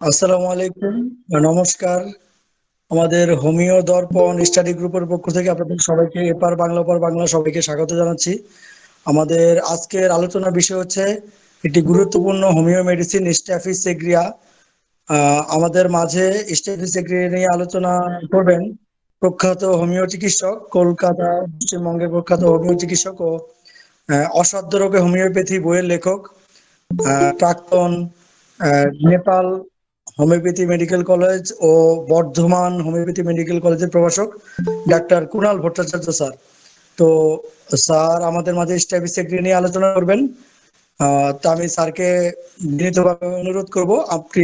আসসালামু আলাইকুম। নমস্কার। আমাদের হোমিও দর্পণ স্টাডি গ্রুপের পক্ষ থেকে আপনাদের সবাইকে এপার বাংলা ওপার বাংলা সবাইকে স্বাগত জানাচ্ছি। আমাদের আজকের আলোচনার বিষয় হচ্ছে একটি গুরুত্বপূর্ণ হোমিও মেডিসিন স্ট্যাফিস এগ্রিয়া। আমাদের মাঝে স্ট্যাফিস এগ্রিয়া নিয়ে আলোচনা করবেন প্রখ্যাত হোমিও চিকিৎসক, কলকাতা পশ্চিমবঙ্গের প্রখ্যাত হোমিও চিকিৎসক ও অসাধ্য রোগে হোমিওপ্যাথি বইয়ের লেখক, প্রাক্তন নেপাল হোমিওপ্যাথি মেডিকেল কলেজ ও বর্ধমান হোমিওপ্যাথি মেডিকেল কলেজের প্রভাষক ডাক্তার কুণাল ভট্টাচার্য স্যার। তো স্যার আমাদের মাঝে স্ট্যাফিস সেক্রেটারি নিয়ে আলোচনা করবেন। তো আমি স্যারকে বিনীতভাবে অনুরোধ করব, আপনি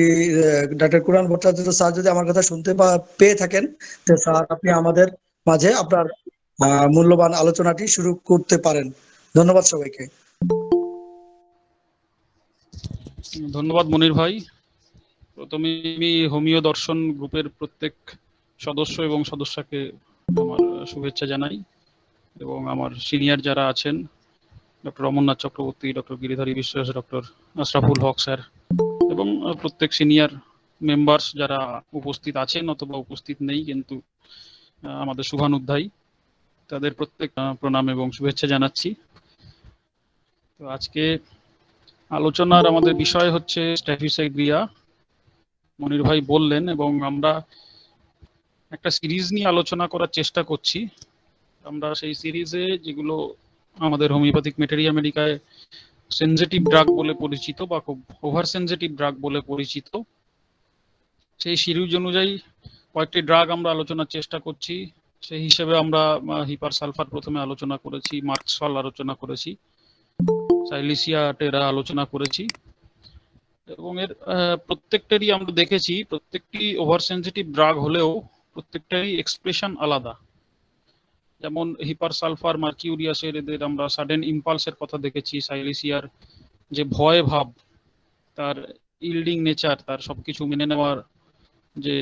ডাক্তার কুণাল ভট্টাচার্য স্যার যদি আমার কথা শুনতে পেয়ে থাকেন, তো স্যার আপনি আমাদের মাঝে আপনার মূল্যবান আলোচনাটি শুরু করতে পারেন। ধন্যবাদ সবাইকে। ধন্যবাদ মনির ভাই। প্রথমে আমি হোমিও দর্শন গ্রুপের প্রত্যেক সদস্য এবং সদস্যকে আমার শুভেচ্ছা জানাই, এবং আমার সিনিয়র যারা আছেন ডক্টর অমরনাথ চক্রবর্তী, ডক্টর গিরিধারী বিশ্বাস, ডক্টর আশরাফুল হক স্যার এবং প্রত্যেক সিনিয়র মেম্বার্স যারা উপস্থিত আছেন অথবা উপস্থিত নেই কিন্তু আমাদের শুভানুধ্যায়ী, তাদের প্রত্যেক প্রণাম এবং শুভেচ্ছা জানাচ্ছি। তো আজকে আলোচনার আমাদের বিষয় হচ্ছে স্ট্যাফিস এগ্রিয়া, মনির ভাই বললেন, এবং আমরা একটা সিরিজ নিয়ে আলোচনা করার চেষ্টা করছি। আমরা সেই সিরিজে যেগুলো আমাদের হোমিওপ্যাথিক মেটেরিয়া মেডিকায় সেনজিটিভ ড্রাগ বলে পরিচিত বা খুব ওভার সেনজিটিভ ড্রাগ বলে পরিচিত, সেই সিরিজ অনুযায়ী কয়েকটি ড্রাগ আমরা আলোচনার চেষ্টা করছি। সেই হিসেবে আমরা হিপার সালফার প্রথমে আলোচনা করেছি, মার্কসল আলোচনা করেছি, সাইলিসিয়া টেরা আলোচনা করেছি, এবং এর প্রত্যেকটারই আমরা দেখেছি প্রত্যেকটি ওভার সেনজিটিভ ড্রাগ হলেও প্রত্যেকটারই এক্সপ্রেশন আলাদা। যেমন হিপার সালফার মার্কিউরিয়াসের এদের আমরা সাডেন ইম্পালসের কথা দেখেছি, সাইলিসিয়ার যে ভয় ভাব, তার ইল্ডিং নেচার, তার সবকিছু মেনে নেওয়ার যে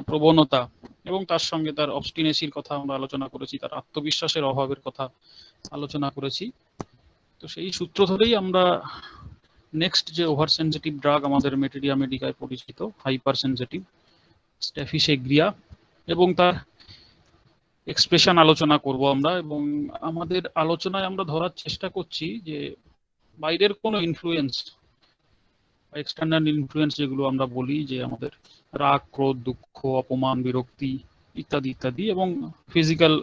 প্রবণতা, এবং তার সঙ্গে তার অবস্টিনেসির কথা আমরা আলোচনা করেছি, তার আত্মবিশ্বাসের অভাবের কথা আলোচনা করেছি। তো সেই সূত্র ধরেই আমরা নেক্সট যে ওভার সেনজিটিভ ড্রাগ আমাদের মেটেরিয়া মেডিকায় পরিচিত হাইপার সেনজিটিভ স্ট্যাফিস এগ্রিয়া এবং তার এক্সপ্রেশন আলোচনা করব আমরা। এবং আমাদের আলোচনায় আমরা ধরার চেষ্টা করছি যে বাইরের কোনো ইনফ্লুয়েন্স, এক্সটার্নাল ইনফ্লুয়েন্স যেগুলো আমরা বলি, যে আমাদের রাগ, ক্রোধ, দুঃখ, অপমান, বিরক্তি ইত্যাদি ইত্যাদি, এবং ফিজিক্যাল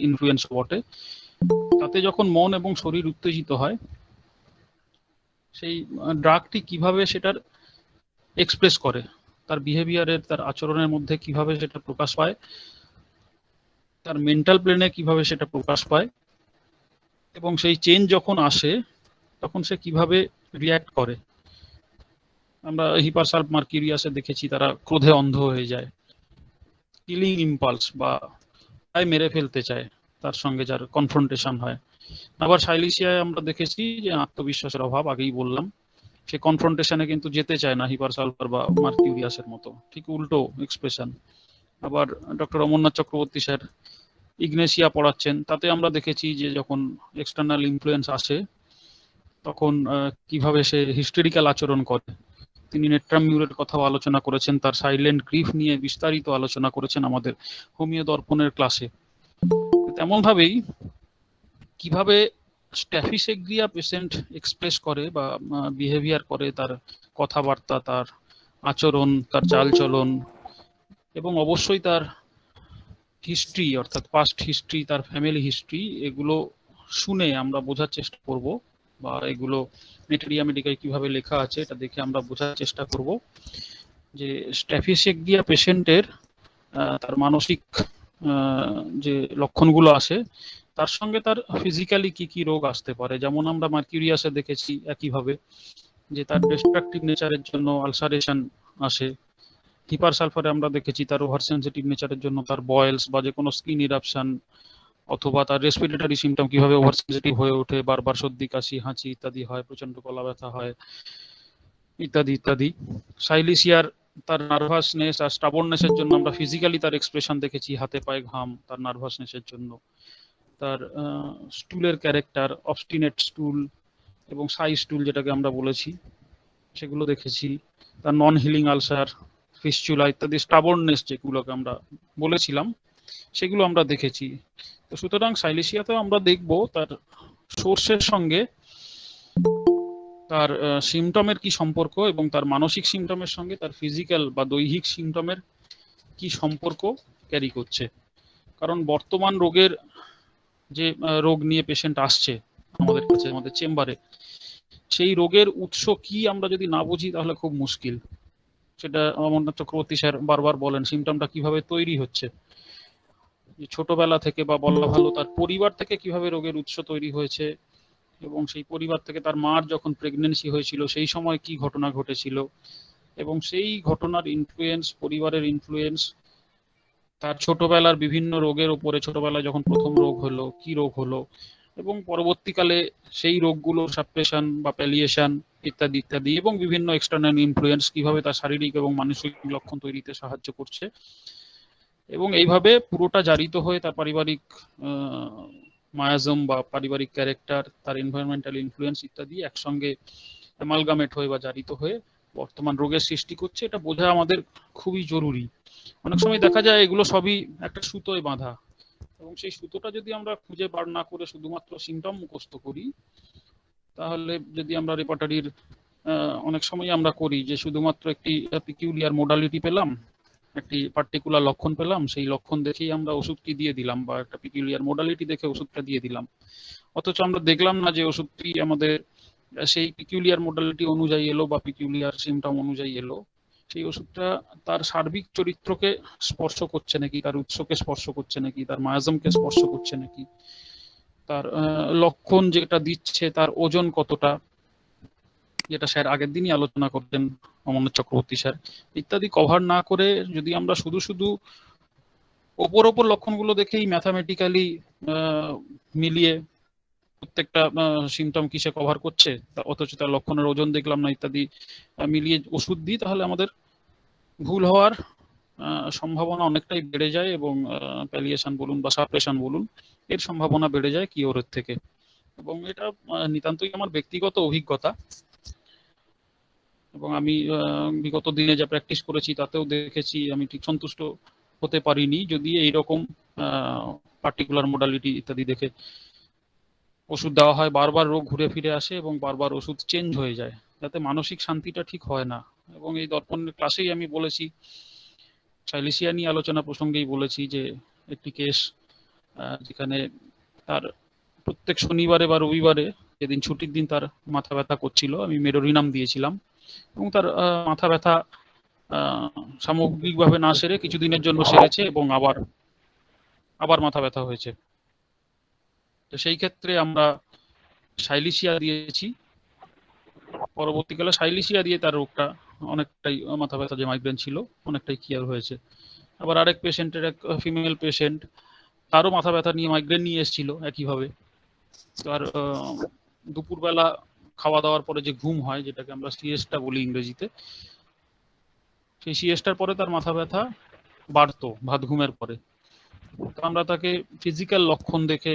ইনফ্লুয়েন্স বটে, তাতে যখন মন এবং শরীর উত্তেজিত হয়, সেই ড্রাগটি কিভাবে সেটার এক্সপ্রেস করে, তার বিহেভিয়ারের, তার আচরণের মধ্যে কিভাবে সেটা প্রকাশ পায়, তার মেন্টাল প্লেনে কিভাবে সেটা প্রকাশ পায়, এবং সেই চেঞ্জ যখন আসে তখন সে কিভাবে রিয়্যাক্ট করে। আমরা হিপারসাল্ফ মার্কিউরিয়াসে দেখেছি তারা ক্রোধে অন্ধ হয়ে যায়, কিলিং ইম্পালস বা তাই মেরে ফেলতে চায় তার সঙ্গে যার কনফ্রন্টেশন হয়। আবার সাইলিসিয়ায় আমরা দেখেছি যে আত্মবিশ্বাসের অভাব, আগেই বললাম, সে কনফ্রন্টেশনে কিন্তু যেতে চায় না হিপারসালফার বা মার্কিউরিয়াসের মতো, ঠিক উল্টো এক্সপ্রেশন। আবার doctor Amarnath Chakraborty sir Ignatia পড়াচ্ছেন, তাতে আমরা দেখেছি যে যখন এক্সটার্নাল ইনফ্লুয়েন্স আসে তখন কিভাবে সে হিস্টেরিক্যাল আচরণ করে। তিনি নেট্রামিউরের কথাও আলোচনা করেছেন, তার সাইলেন্ট গ্রিফ নিয়ে বিস্তারিত আলোচনা করেছেন আমাদের হোমিও দর্পণের ক্লাসে। তেমন ভাবেই কিভাবে স্ট্যাফিস এগ্রিয়া পেশেন্ট এক্সপ্রেস করে বা বিহেভিয়ার করে, তার কথাবার্তা, তার আচরণ, তার চালচলন, এবং অবশ্যই তার হিস্ট্রি অর্থাৎ পাস্ট হিস্ট্রি, তার ফ্যামিলি হিস্ট্রি, এগুলো শুনে আমরা বোঝার চেষ্টা করব, বা এগুলো মেটেরিয়া মেডিকায় কিভাবে লেখা আছে এটা দেখে আমরা বোঝার চেষ্টা করব যে স্ট্যাফিস এগ্রিয়া পেশেন্টের তার মানসিক যে লক্ষণগুলো আসে তার সঙ্গে তার ফিজিক্যালি কি কি রোগ আসতে পারে। যেমন আমরা মার্কিউরিয়াসে দেখেছি একইভাবে যে তার ডিস্ট্রাকটিভ নেচারের জন্য আলসারেশন আসে। হিপার সালফারে আমরা দেখেছি তার ওভার সেনসিটিভ নেচারের জন্য তার বয়েলস বা যে কোনো স্কিন ইরাপশন, অথবা তার রেসপিরেটরি সিমটম কিভাবে ওভার সেনসিটিভ হয়ে ওঠে, বারবার সর্দি, কাশি, হাঁচি ইত্যাদি হয়, প্রচন্ড গলা ব্যথা হয় ইত্যাদি ইত্যাদি। সাইলিসিয়ার তার নার্ভাসনেস আর স্টাবননেসের জন্য আমরা ফিজিক্যালি তার এক্সপ্রেশন দেখেছি, হাতে পায়ে ঘাম, তার নার্ভাসনেসের জন্য। তার স্টুলের ক্যারেক্টার, অবস্টিনেট স্টুল এবং সাই স্টুল যেটাকে আমরা বলেছি, সেগুলো দেখেছি। তার নন হিলিং আলসার, ফিস্চুলা ইত্যাদি স্টাবর্ননেস যেগুলোকে আমরা বলেছিলাম, সেগুলো আমরা দেখেছি। তো সুতরাং সাইলেশিয়াতেও আমরা দেখব তার সোর্সের সঙ্গে তার সিমটমের কি সম্পর্ক এবং তার মানসিক সিমটমের সঙ্গে তার ফিজিক্যাল বা দৈহিক সিমটমের কি সম্পর্ক ক্যারি করছে। কারণ বর্তমান রোগের যে রোগ নিয়ে পেশেন্ট আসছে আমাদের কাছে, আমাদের চেম্বারে, সেই রোগের উৎস কি আমরা যদি না বুঝি তাহলে খুব মুশকিল। সেটা অমরনাথ চক্রবর্তী স্যার বারবার বলেন, সিমটমটা কিভাবে তৈরি হচ্ছে, ছোটবেলা থেকে বা বলা ভালো তার পরিবার থেকে কিভাবে রোগের উৎস তৈরি হয়েছে, এবং সেই পরিবার থেকে তার মার যখন প্রেগনেন্সি হয়েছিল সেই সময় কি ঘটনা ঘটেছিল, এবং সেই ঘটনার ইনফ্লুয়েন্স, পরিবারের ইনফ্লুয়েন্স তার ছোটবেলার বিভিন্ন রোগের উপরে, ছোটবেলায় যখন প্রথম রোগ হলো কি রোগ হলো, এবং পরবর্তীকালে সেই রোগগুলোর সাপ্রেশন বা প্যালিয়েশন ইত্যাদি ইত্যাদি, এবং বিভিন্ন এক্সটার্নাল ইনফ্লুয়েন্স কিভাবে তার শারীরিক এবং মানসিক লক্ষণ তৈরিতে সাহায্য করছে। এবং এইভাবে পুরোটা জারিত হয়ে তার পারিবারিক মায়াজম বা পারিবারিক ক্যারেক্টার, তার এনভায়রনমেন্টাল ইনফ্লুয়েন্স ইত্যাদি একসঙ্গে অ্যামালগামেট হয়ে বা জারিত হয়ে বর্তমান রোগের সৃষ্টি করছে। এটা বোঝা আমাদের খুবই জরুরি। অনেক সময় দেখা যায় এগুলো সবই একটা সুতোয় বাঁধা, এবং সেই সুতোটা যদি আমরা খুঁজে বার না করে শুধুমাত্র সিমটম মুখস্থ করি, তাহলে যদি আমরা রেপার্টারির অনেক সময় আমরা করি যে শুধুমাত্র একটি পিকিউলিয়ার মোডালিটি পেলাম, একটি পার্টিকুলার লক্ষণ পেলাম, সেই লক্ষণ দেখেই আমরা ওষুধটি দিয়ে দিলাম, বা একটা পিকিউলিয়ার মোডালিটি দেখে ওষুধটা দিয়ে দিলাম, অথচ আমরা দেখলাম না যে ওষুধটি আমাদের সেই পিকিউলিয়ার মোডালিটি অনুযায়ী এলো বা পিকিউলিয়ার সিমটম অনুযায়ী এলো, সেই ওষুধটা তার সার্বিক চরিত্রকে স্পর্শ করছে নাকি, তার উৎসকে স্পর্শ করছে নাকি, তার মায়াজমকে স্পর্শ করছে নাকি, তার লক্ষণ যেটা দিচ্ছে তার ওজন কতটা, যেটা স্যার আগের দিনই আলোচনা করতেন অমরনাথ চক্রবর্তী স্যার, ইত্যাদি কভার না করে যদি আমরা শুধু শুধু ওপর ওপর লক্ষণগুলো দেখেই ম্যাথামেটিক্যালি মিলিয়ে প্রত্যেকটা সিমটম কিসে কভার করছে, অথচ তার লক্ষণের ওজন দেখলাম না ইত্যাদি মিলিয়ে ওষুধ দিই, তাহলে আমাদের ভুল হওয়ার সম্ভাবনা অনেকটাই বেড়ে যায়, এবং প্যালিয়েশন বলুন বা সাপ্রেশন বলুন, এর সম্ভাবনা বেড়ে যায় কিওরের থেকে। এবং এটা নিতান্তই আমার ব্যক্তিগত অভিজ্ঞতা, এবং আমি বিগত দিনে যা প্র্যাকটিস করেছি তাতেও দেখেছি আমি ঠিক সন্তুষ্ট হতে পারিনি যদি এইরকম পার্টিকুলার মোডালিটি ইত্যাদি দেখে ওষুধ দেওয়া হয়, বারবার রোগ ঘুরে ফিরে আসে এবং বারবার ওষুধ চেঞ্জ হয়ে যায়, যাতে মানসিক শান্তিটা ঠিক হয় না। এবং এই দর্পণের ক্লাসেই আমি বলেছি, সাইলেশিয়া নিয়ে আলোচনা প্রসঙ্গেই বলেছি যে একটি কেস যেখানে তার প্রত্যেক শনিবারে বা রবিবারে, যেদিন ছুটির দিন, তার মাথা ব্যথা করছিল, আমি মেডোরিনাম দিয়েছিলাম, এবং তার মাথা ব্যথা সামগ্রিকভাবে না সেরে কিছুদিনের জন্য সেরেছে, এবং আবার আবার মাথা ব্যথা হয়েছে। তো সেই ক্ষেত্রে আমরা সাইলেশিয়া দিয়েছি, পরবর্তীকালে সাইলেশিয়া দিয়ে তার রোগটা অনেকটাই, মাথা ব্যথা যে মাইগ্রেন ছিল অনেকটাই ক্লিয়ার হয়েছে। আবার আরেক পেশেন্টের, এক ফিমেল পেশেন্ট, তারও মাথা ব্যথা নিয়ে মাইগ্রেন নিয়ে এসেছিল একইভাবে। তার দুপুরবেলা খাওয়া দাওয়ার পরে যে ঘুম হয়, যেটাকে আমরা সিএসটা বলি ইংরেজিতে, সেই সিএসটার পরে তার মাথা ব্যথা বাড়তো ভাত ঘুমের পরে। তো আমরা তাকে ফিজিক্যাল লক্ষণ দেখে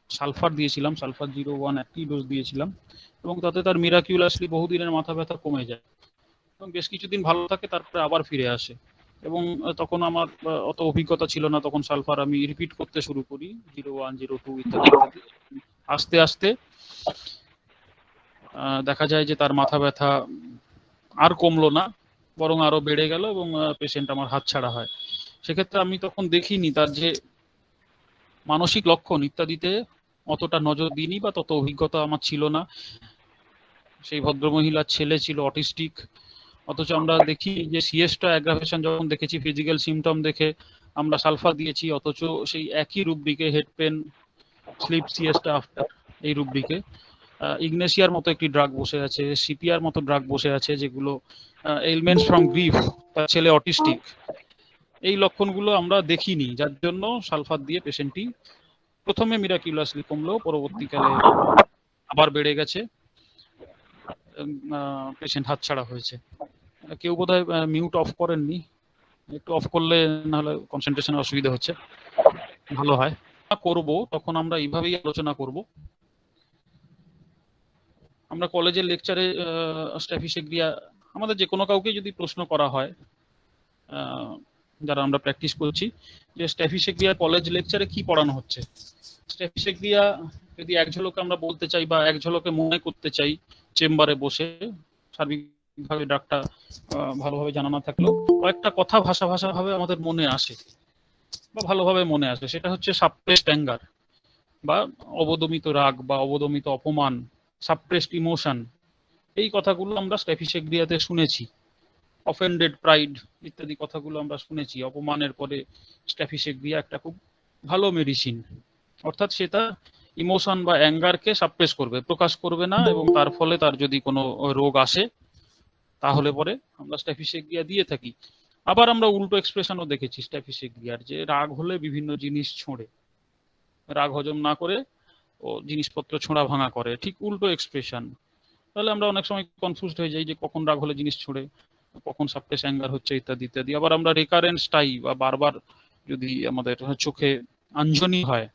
সালফার দিয়েছিলাম, সালফার 0.1 একটি ডোজ দিয়েছিলাম, এবং তাতে তার মিরাকিউলাসলি বহুদিনের মাথা ব্যথা কমে যায় এবং বেশ কিছুদিন ভালো থাকে, তারপরে আবার ফিরে আসে। এবং তখন আমার অত অভিজ্ঞতা ছিল না, তখন সালফার আমি রিপিট করতে শুরু করি, 0.1 0.2 ইত্যাদি ইত্যাদি। আস্তে আস্তে দেখা যায় যে তার মাথা ব্যথা আর কমলো না, বরং আরো বেড়ে গেল, এবং পেশেন্ট আমার হাতছাড়া হয়। সেক্ষেত্রে আমি তখন দেখিনি তার যে মানসিক লক্ষণ ইত্যাদিতে অতটা নজর দিইনি, বা তত অভিজ্ঞতা আমার ছিল না। সেই ভদ্রমহিলার ছেলে ছিল অটিস্টিক, অথচ আমরা দেখি যে সিএসটা অ্যাগ্রাভেশন যখন দেখেছি ফিজিক্যাল সিমটম দেখে আমরা সালফার দিয়েছি, অথচ সেই একই রুব্রিকে হেড পেন, স্লিপ, সিএসটা আফটার, এই রুব্রিকে ইগনেশিয়ার মতো একটি ড্রাগ বসে আছে, সিপিআর মতো ড্রাগ বসে আছে, যেগুলো এলমেন্টস ফ্রম গ্রিফ, তার ছেলে অটিস্টিক, এই লক্ষণগুলো আমরা দেখিনি, যার জন্য সালফার দিয়ে পেশেন্টটি প্রথমে মিরাকিউলাসলি কমলেও পরবর্তীকালে আবার বেড়ে গেছে, পেশেন্ট হাতছাড়া হয়েছে। কেউ বোধহয় মিউট অফ করেননি, একটু অফ করলে নাহলে কনসেন্ট্রেশনের অসুবিধা হচ্ছে, ভালো হয়। করব তখন আমরা এইভাবেই আলোচনা করব। আমরা কলেজের লেকচারে স্ট্যাফিসেগ্রিয়া আমাদের যে কোনো কাউকে যদি প্রশ্ন করা হয়, যারা আমরা প্র্যাকটিস করছি, যে স্ট্যাফিসেগ্রিয়া কলেজ লেকচারে কি পড়ানো হচ্ছে, স্ট্যাফিসেগ্রিয়া যদি এক ঝলকে আমরা বলতে চাই বা এক ঝলকে মনে করতে চাই চেম্বারে বসে, সার্বিকভাবে ডাকটা ভালোভাবে জানা না থাকলেও কয়েকটা কথা ভাষা ভাবে আমাদের মনে আসে বা ভালোভাবে মনে আসে। সেটা হচ্ছে সাপ্রেসড অ্যাঙ্গার বা অবদমিত রাগ বা অবদমিত অপমান, সাপ্রেসড ইমোশন। এই কথাগুলো আমরা স্ট্যাফিসেগ্রিয়াতে শুনেছি। অফেন্ডেড প্রাইড ইত্যাদি কথাগুলো আমরা শুনেছি। অপমানের পরে স্ট্যাফিসেগ্রিয়া একটা খুব ভালো মেডিসিন, অর্থাৎ সেটা ইমোশন বা অ্যাঙ্গারকে সাপ্রেস করবে, প্রকাশ করবে না, এবং তার ফলে তার যদি কোনো রোগ আসে তাহলে পরে আমরা স্ট্যাফিসেগ্রিয়া দিয়ে থাকি। আবার আমরা উল্টো এক্সপ্রেশনও দেখেছি স্ট্যাফিসেগ্রিয়ার, যে রাগ হলে বিভিন্ন জিনিস ছোঁড়ে, রাগ হজম না করে ও জিনিসপত্র ছোঁড়া ভাঙা করে, ঠিক উল্টো এক্সপ্রেশন। তাহলে আমরা অনেক সময় কনফিউজড হয়ে যাই যে কখন রাগ হলে জিনিস ছুড়ে, কখন সাপ্রেস অ্যাঙ্গার হচ্ছে, ইত্যাদি ইত্যাদি। আবার আমরা রিকারেন্ট স্টাই বা বারবার যদি আমাদের চোখে আঞ্জনি হয়,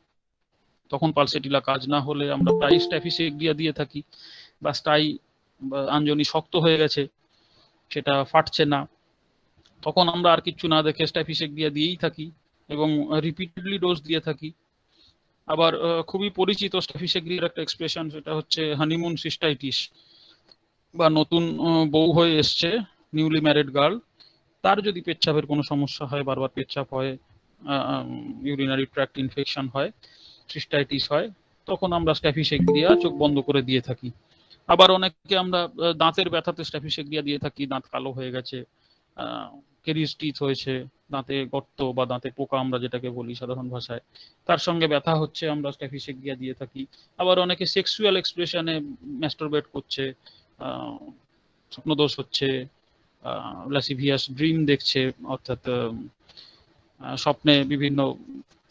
তখন পালসেটিলা কাজ না হলে আমরা প্রায় স্ট্যাফিসেগ্রিয়া দিয়ে থাকি। বা স্টাই বা আঞ্জনি শক্ত হয়ে গেছে, সেটা ফাটছে না, তখন আমরা আর কিছু না দেখে স্ট্যাফিসেগ্রিয়া দিয়েই থাকি এবং রিপিটেডলি ডোজ দিয়ে থাকি। আবার খুবই পরিচিত স্ট্যাফিসেগ্রিয়ার একটা এক্সপ্রেশন, সেটা হচ্ছে হানিমুন সিস্টাইটিস, বা নতুন বউ হয়ে এসছে, নিউলি ম্যারিড গার্ল, তার যদি পেচ্ছাপের কোনো সমস্যা হয়, বারবার পেচ্ছাপ হয়, ইউরিনারি ট্র্যাক্ট ইনফেকশন হয়, সিস্টাইটিস হয়, তখন আমরা স্ট্যাফিসেগ্রিয়া চোখ বন্ধ করে দিয়ে থাকি। আবার অনেককে আমরা দাঁতের ব্যথাতে স্ট্যাফিসেগ্রিয়া দিয়ে থাকি, দাঁত কালো হয়ে গেছে, কেরিস টিথ হয়েছে, দাঁতে গর্ত বা দাঁতে পোকা আমরা যেটাকে বলি সাধারণ ভাষায়, তার সঙ্গে ব্যথা হচ্ছে, আমরা স্ট্যাফিসেগ্রিয়া দিয়ে থাকি। আবার অনেকে সেক্সুয়াল এক্সপ্রেশনে ম্যাস্টারবেট করছে, স্বপ্নদোষ হচ্ছে, লাসিভিয়াস ড্রিম দেখছে, অর্থাৎ স্বপ্নে বিভিন্ন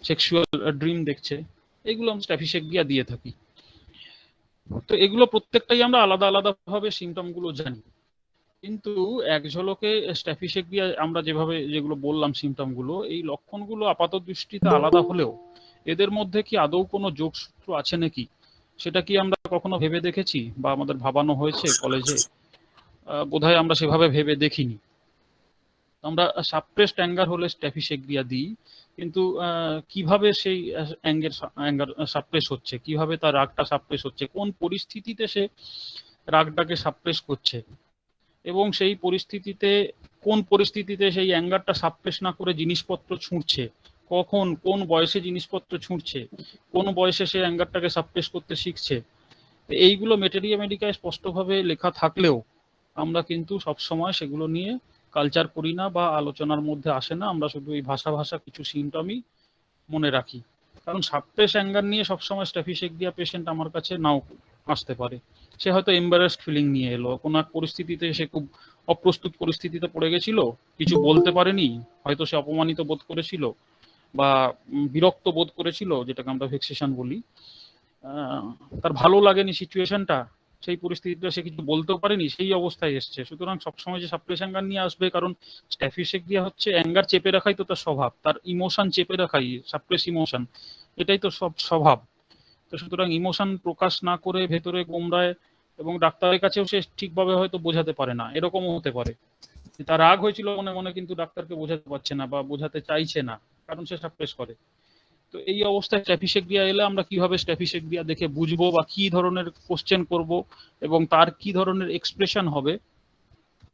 সেক্সুয়াল ড্রিম দেখছে, এগুলো আমরা স্ট্যাফিসেগ্রিয়া দিয়ে থাকি। তো এগুলো প্রত্যেকটাই আমরা আলাদা আলাদা ভাবে সিমটম গুলো জানি, কিন্তু এক ঝলকে স্ট্যাফিসেগ্রিয়া আমরা যেভাবে যেগুলো বললাম সিমটম গুলো, এই লক্ষণগুলো আপাত দৃষ্টিতে আলাদা হলেও এদের মধ্যে কি আদৌ কোনো যোগসূত্র আছে নাকি, সেটা কি আমরা কখনো ভেবে দেখেছি বা আমাদের ভাবানো হয়েছে কলেজে? বোধহয় আমরা সেভাবে ভেবে দেখিনি। আমরা সাপ্রেসড অ্যাঙ্গার হলে স্ট্যাফিসেগ্রিয়া দিই, কিন্তু কিভাবে সেই অ্যাঙ্গার সাপ্রেস হচ্ছে, কিভাবে তার রাগটা সাপ্রেস হচ্ছে, কোন পরিস্থিতিতে সে রাগটাকে সাপ্রেস করছে, এবং সেই পরিস্থিতিতে কোন পরিস্থিতিতে সেই অ্যাঙ্গারটা সাপ্রেস না করে জিনিসপত্র ছুঁড়ছে, কখন কোন বয়সে জিনিসপত্র ছুঁড়ছে, কোন বয়সে সে অ্যাঙ্গারটাকে সাপ্রেস করতে শিখছে, এইগুলো মেটেরিয়া মেডিকায় স্পষ্টভাবে লেখা থাকলেও আমরা কিন্তু সবসময় সেগুলো নিয়ে কালচার করি না বা আলোচনার মধ্যে আসে না। আমরা শুধু এই ভাষা কিছু সিমটমই মনে রাখি, কারণ সাপ্রেস অ্যাঙ্গার নিয়ে সবসময় স্ট্যাফিসেগ্রিয়া পেশেন্ট আমার কাছে নাও আসতে পারে। সে হয়তো এম্বারেসড ফিলিং নিয়ে এলো, কোনো এক পরিস্থিতিতে সে খুব অপ্রস্তুত পরিস্থিতিতে পড়ে গেছিল, কিছু বলতে পারেনি, হয়তো সে অপমানিত বোধ করেছিল বা বিরক্ত বোধ করেছিল, যেটাকে আমরা ভেক্সেশন বলি, তার ভালো লাগেনি সিচুয়েশনটা, সেই পরিস্থিতিতে সে কিছু বলতেও পারেনি, সেই অবস্থায় এসছে। সুতরাং সবসময় যে সাপ্রেস অ্যাঙ্গার নিয়ে আসবে, কারণ স্ট্যাফিসেগ্রিয়া হচ্ছে অ্যাঙ্গার চেপে রাখাই তো তার স্বভাব, তার ইমোশন চেপে রাখাই, সাপ্রেস ইমোশন, এটাই তো সব স্বভাব। তো সুতরাং ইমোশন প্রকাশ না করে ভেতরে গোমড়ায়, এবং ডাক্তারের কাছেও সে ঠিকভাবে হয়তো বোঝাতে পারে না, এরকমও হতে পারে তার রাগ হয়েছিল মনে মনে, কিন্তু ডাক্তারকে বোঝাতে পারছে না বা বোঝাতে চাইছে না, কারণ সে সাপ্রেস করে। তো এই অবস্থায় স্ট্যাফিসেগ্রিয়া এলে আমরা কিভাবে স্ট্যাফিসেগ্রিয়া দেখে বুঝবো বা কি ধরনের কোশ্চেন করব, এবং তার কি ধরনের এক্সপ্রেশন হবে,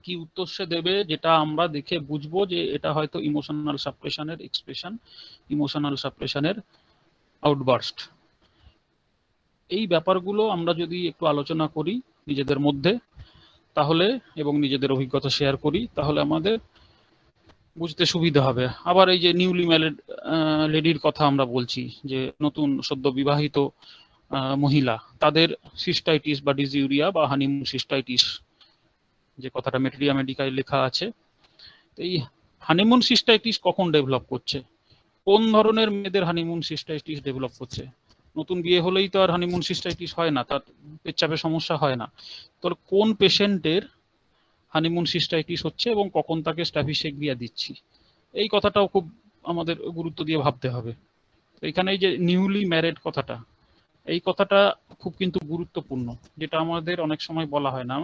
কি উত্তর সে দেবে, যেটা আমরা দেখে বুঝবো যে এটা হয়তো ইমোশনাল সাপ্রেশনের এক্সপ্রেশন, ইমোশনাল সাপ্রেশনের আউটবার্স্ট। এই ব্যাপারগুলো আমরা যদি একটু আলোচনা করি নিজেদের মধ্যে, তাহলে, এবং নিজেদের অভিজ্ঞতা শেয়ার করি, তাহলে আমাদের বুঝতে সুবিধা হবে। আবার এই যে নিউলি ম্যারিড লেডির কথা আমরা বলছি, যে নতুন সদ্য বিবাহিত মহিলা, তাদের সিস্টাইটিস বা ডিজিউরিয়া বা হানিমুন সিস্টাইটিস, যে কথাটা মেটেরিয়া মেডিকায় লেখা আছে, এই হানিমুন সিস্টাইটিস কখন ডেভেলপ করছে, কোন ধরনের মেয়েদের হানিমুন সিস্টাইটিস ডেভেলপ করছে? নতুন বিয়ে হলেই তো আর হানিমুন সিস্টাইটিস হয় না, তার পেচ্ছাপের সমস্যা হয় না। তো কোন পেশেন্টের হানিমুন সিস্টাইটিস হচ্ছে এবং কখন তাকে স্ট্যাফিসেগ্রিয়া দিচ্ছি, এই কথাটাও খুব আমাদের গুরুত্ব দিয়ে ভাবতে হবে। তো এখানে এই যে নিউলি ম্যারিড কথাটা, এই কথাটা খুব কিন্তু গুরুত্বপূর্ণ, যেটা আমাদের অনেক সময় বলা হয় না।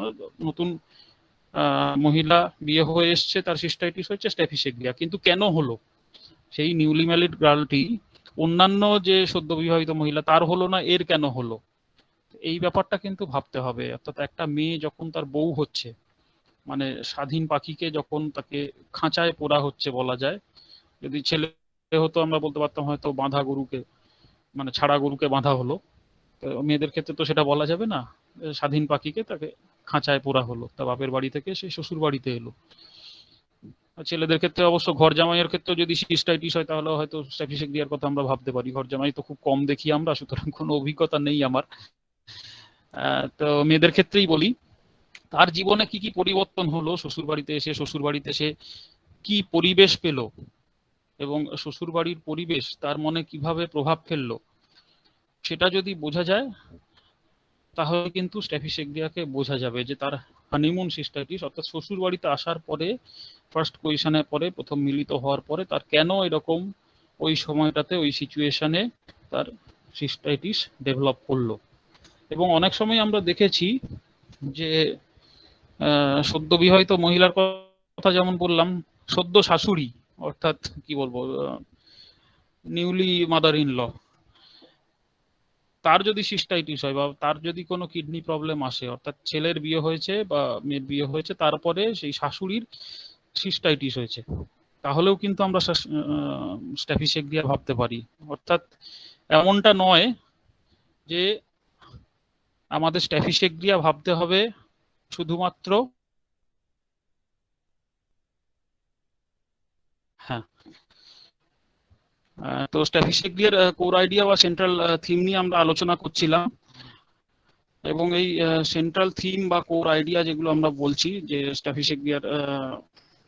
নতুন মহিলা বিয়ে হয়ে এসছে, তার সিস্টাইটিস হচ্ছে, স্ট্যাফিসেক্রিয়া, কিন্তু কেন হলো? সেই নিউলি ম্যারিড গার্লটি অন্যান্য যে সদ্য বিবাহিত মহিলা তার হলো না, এর কেন হলো? এই ব্যাপারটা কিন্তু ভাবতে হবে। অর্থাৎ একটা মেয়ে যখন তার বউ হচ্ছে, মানে স্বাধীন পাখিকে যখন তাকে খাঁচায় পোড়া হচ্ছে বলা যায়, যদি ছেলে হতো আমরা বলতে পারতাম হয়তো বাঁধা গরুকে, মানে ছাড়া গরুকে বাঁধা হলো। তো মেয়েদের ক্ষেত্রে তো সেটা বলা যাবে না। স্বাধীন পাখিকে তাকে খাঁচায় পোড়া হলো, তার বাপের বাড়ি থেকে সে শ্বশুর বাড়িতে এলো। আর ছেলেদের ক্ষেত্রে অবশ্য ঘর জামাইয়ের ক্ষেত্রে যদি সিস্টাইটিস হয় তাহলে হয়তো স্ট্যাফিসেক্রিয়ার কথা আমরা ভাবতে পারি। ঘর জামাই তো খুব কম দেখি আমরা, সুতরাং কোনো অভিজ্ঞতা নেই আমার। তো মেয়েদের ক্ষেত্রেই বলি, তার জীবনে কি কি পরিবর্তন হলো শ্বশুর বাড়িতে এসে, শ্বশুর বাড়িতে এসে কি পরিবেশ পেল, এবং শ্বশুর বাড়ির পরিবেশ তার মনে কিভাবে প্রভাব ফেললো, সেটা যদি বোঝা যায় তাহলে কিন্তু স্ট্যাফিসেক্রিয়াকে বোঝা যাবে যে তার হানিমুন সিস্টাইটিস, অর্থাৎ শ্বশুর বাড়িতে আসার পরে, ফার্স্ট পজিশনের পরে, প্রথম মিলিত হওয়ার পরে তার কেন এরকম ওই সময়টাতে ওই সিচুয়েশনে তার সিস্টাইটিস ডেভেলপ করলো। এবং অনেক সময় আমরা দেখেছি যে সদ্য বিবাহিত মহিলার কথা যেমন বললাম, সদ্য শাশুড়ি, অর্থাৎ কি বলবো, নিউলি মাদার ইন ল, তার যদি সিস্টাইটিস হয় বা তার যদি কোনো কিডনি প্রবলেম আসে, অর্থাৎ ছেলের বিয়ে হয়েছে বা মেয়ের বিয়ে হয়েছে, তারপরে সেই শাশুড়ির সিস্টাইটিস হয়েছে, তাহলেও কিন্তু আমরা স্ট্যাফিসেক্রিয়া ভাবতে পারি। অর্থাৎ এমনটা নয় যে আমাদের স্ট্যাফিসেক্রিয়া ভাবতে হবে শুধুমাত্র, হ্যাঁ, তো স্ট্যাফিসেক্রিয়ার কোর আইডিয়া বা সেন্ট্রাল থিম নিয়ে আমরা আলোচনা করছিলাম। এবং এই সেন্ট্রাল থিম বা কোর আইডিয়া যেগুলো আমরা বলছি, যে স্ট্যাফিসেক্রিয়ার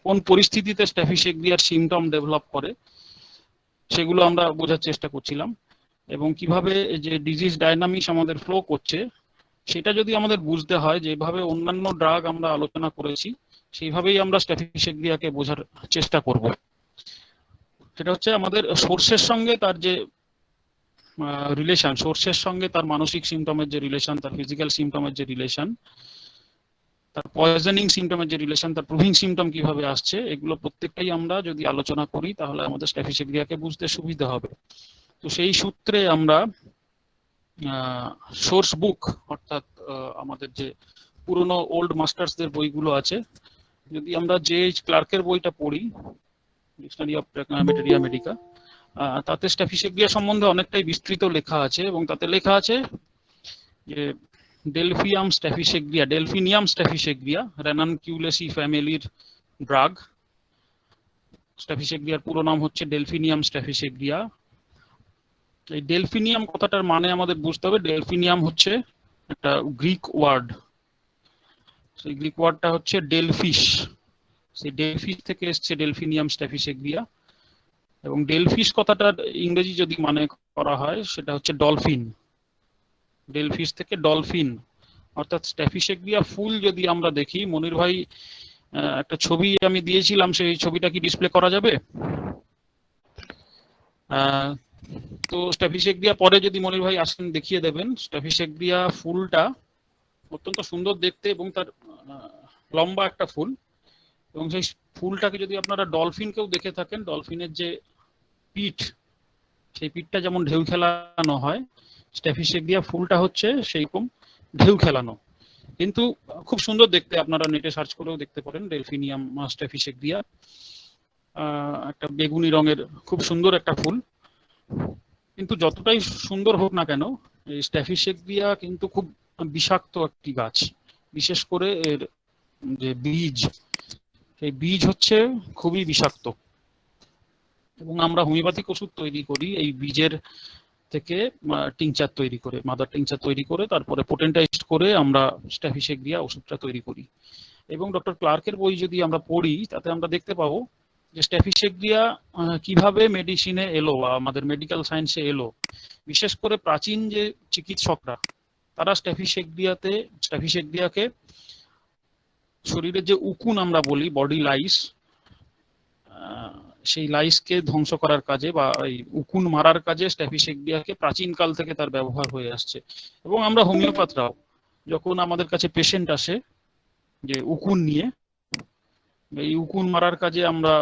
কোন পরিস্থিতিতে স্ট্যাফিসেক্রিয়ার সিমটম ডেভেলপ করে, সেগুলো আমরা বোঝার চেষ্টা করছিলাম। এবং কিভাবে যে ডিজিজ ডাইনামিক্স আমাদের ফ্লো করছে, সেটা যদি আমাদের বুঝতে হয়, যেভাবে অন্যান্য ড্রাগ আমরা আলোচনা করেছি সেইভাবেই আমরা স্ট্যাফিসেক্রিয়াকে বোঝার চেষ্টা করব। সেটা হচ্ছে আমাদের সোর্সের সঙ্গে তার যে রিলেশন, সোর্সের সঙ্গে তার মানসিক সিমটমের যে রিলেশন, তার ফিজিক্যাল সিমটমের যে রিলেশন, তার পয়জনিং সিমটমের যে রিলেশন, তার প্রুভিং সিমটম কিভাবে আসছে, এগুলো প্রত্যেকটাই আমরা যদি আলোচনা করি তাহলে আমাদের স্ট্যাফিসেক্রিয়াকে বুঝতে সুবিধা হবে। তো সেই সূত্রে আমরা সোর্স বুক, অর্থাৎ আমাদের যে পুরনো ওল্ড মাস্টার্সদের বইগুলো আছে, যদি আমরা J.H. ক্লার্কের বইটা পড়ি, ডিকশনারি অফ ম্যাটেরিয়া মেডিকা, তাতে স্ট্যাফিসেক্রিয়া সম্বন্ধে অনেকটাই বিস্তৃত লেখা আছে। এবং তাতে লেখা আছে যে ডেলফিনিয়াম স্ট্যাফিসেক্রিয়া রেনানকিউলেসি ফ্যামিলির ড্রাগ। স্ট্যাফিসেক্রিয়ার পুরো নাম হচ্ছে ডেলফিনিয়াম স্ট্যাফিসেক্রিয়া। এই ডেলফিনিয়াম কথাটার মানে আমাদের বুঝতে হবে, ডেলফিনিয়াম হচ্ছে একটা গ্রিক ওয়ার্ড, সেই গ্রিক ওয়ার্ডটা হচ্ছে ডেলফিশ, সেই ডেলফিশ থেকে এসছে ডেলফিনিয়াম স্ট্যাফিসেক্রিয়া। এবং ডেলফিশ কথাটার ইংরেজি যদি মানে করা হয় সেটা হচ্ছে ডলফিন, ডেলফিশ থেকে ডলফিন। অর্থাৎ স্ট্যাফিসেক্রিয়া ফুল যদি আমরা দেখি, মনির ভাই একটা ছবি আমি দিয়েছিলাম, সেই ছবিটা কি ডিসপ্লে করা যাবে? তো স্ট্যাফিসেক্রিয়া পরে যদি মনির ভাই আসেন দেখিয়ে দেবেন। স্ট্যাফিসেক্রিয়া ফুলটা অত্যন্ত সুন্দর দেখতে এবং তার লম্বা একটা ফুল, এবং সেই ফুলটাকে যদি আপনারা ডলফিনকেও দেখে থাকেন, ডলফিনের যে পিঠ, সেই পিঠটা যেমন ঢেউ খেলানো হয়, স্ট্যাফিসেক্রিয়া ফুলটা হচ্ছে সেইরকম ঢেউ খেলানো, কিন্তু খুব সুন্দর দেখতে। আপনারা নেটে সার্চ করেও দেখতে পারেন ডেলফিনিয়াম স্ট্যাফিসেক্রিয়া, একটা বেগুনি রঙের খুব সুন্দর একটা ফুল। কিন্তু যতটাই সুন্দর হোক না কেন, এই স্ট্যাফিসেক্রিয়া কিন্তু খুব বিষাক্ত একটি গাছ। বিশেষ করে এর যে বীজ, সেই বীজ হচ্ছে খুবই বিষাক্ত। এবং আমরা হোমিওপ্যাথিক ওষুধ তৈরি করি এই বীজের থেকে, টিংচার তৈরি করে, মাদার টিংচার তৈরি করে, তারপরে পোটেন্টাইজড করে আমরা স্ট্যাফিসেক্রিয়া ওষুধটা তৈরি করি। এবং ডক্টর ক্লার্কের বই যদি আমরা পড়ি তাতে আমরা দেখতে পাবো যে স্ট্যাফিসেক্রিয়া কিভাবে মেডিসিনে এলো বা আমাদের মেডিকেল সায়েন্সে এলো। বিশেষ করে প্রাচীন যে চিকিৎসকরা, তারা স্ট্যাফিসেক্রিয়াকে শরীরের যে উকুন আমরা বলি, বডি লাইস, সেই লাইসকে ধ্বংস করার কাজে বা এই উকুন মারার কাজে স্ট্যাফিসেগরিয়াকে প্রাচীনকাল থেকে তার ব্যবহার হয়ে আসছে। এবং আমরা হোমিওপ্যাথরাও যখন আমাদের কাছে পেশেন্ট আসে যে উকুন নিয়ে, এই উকুন মারার কাজে আমরা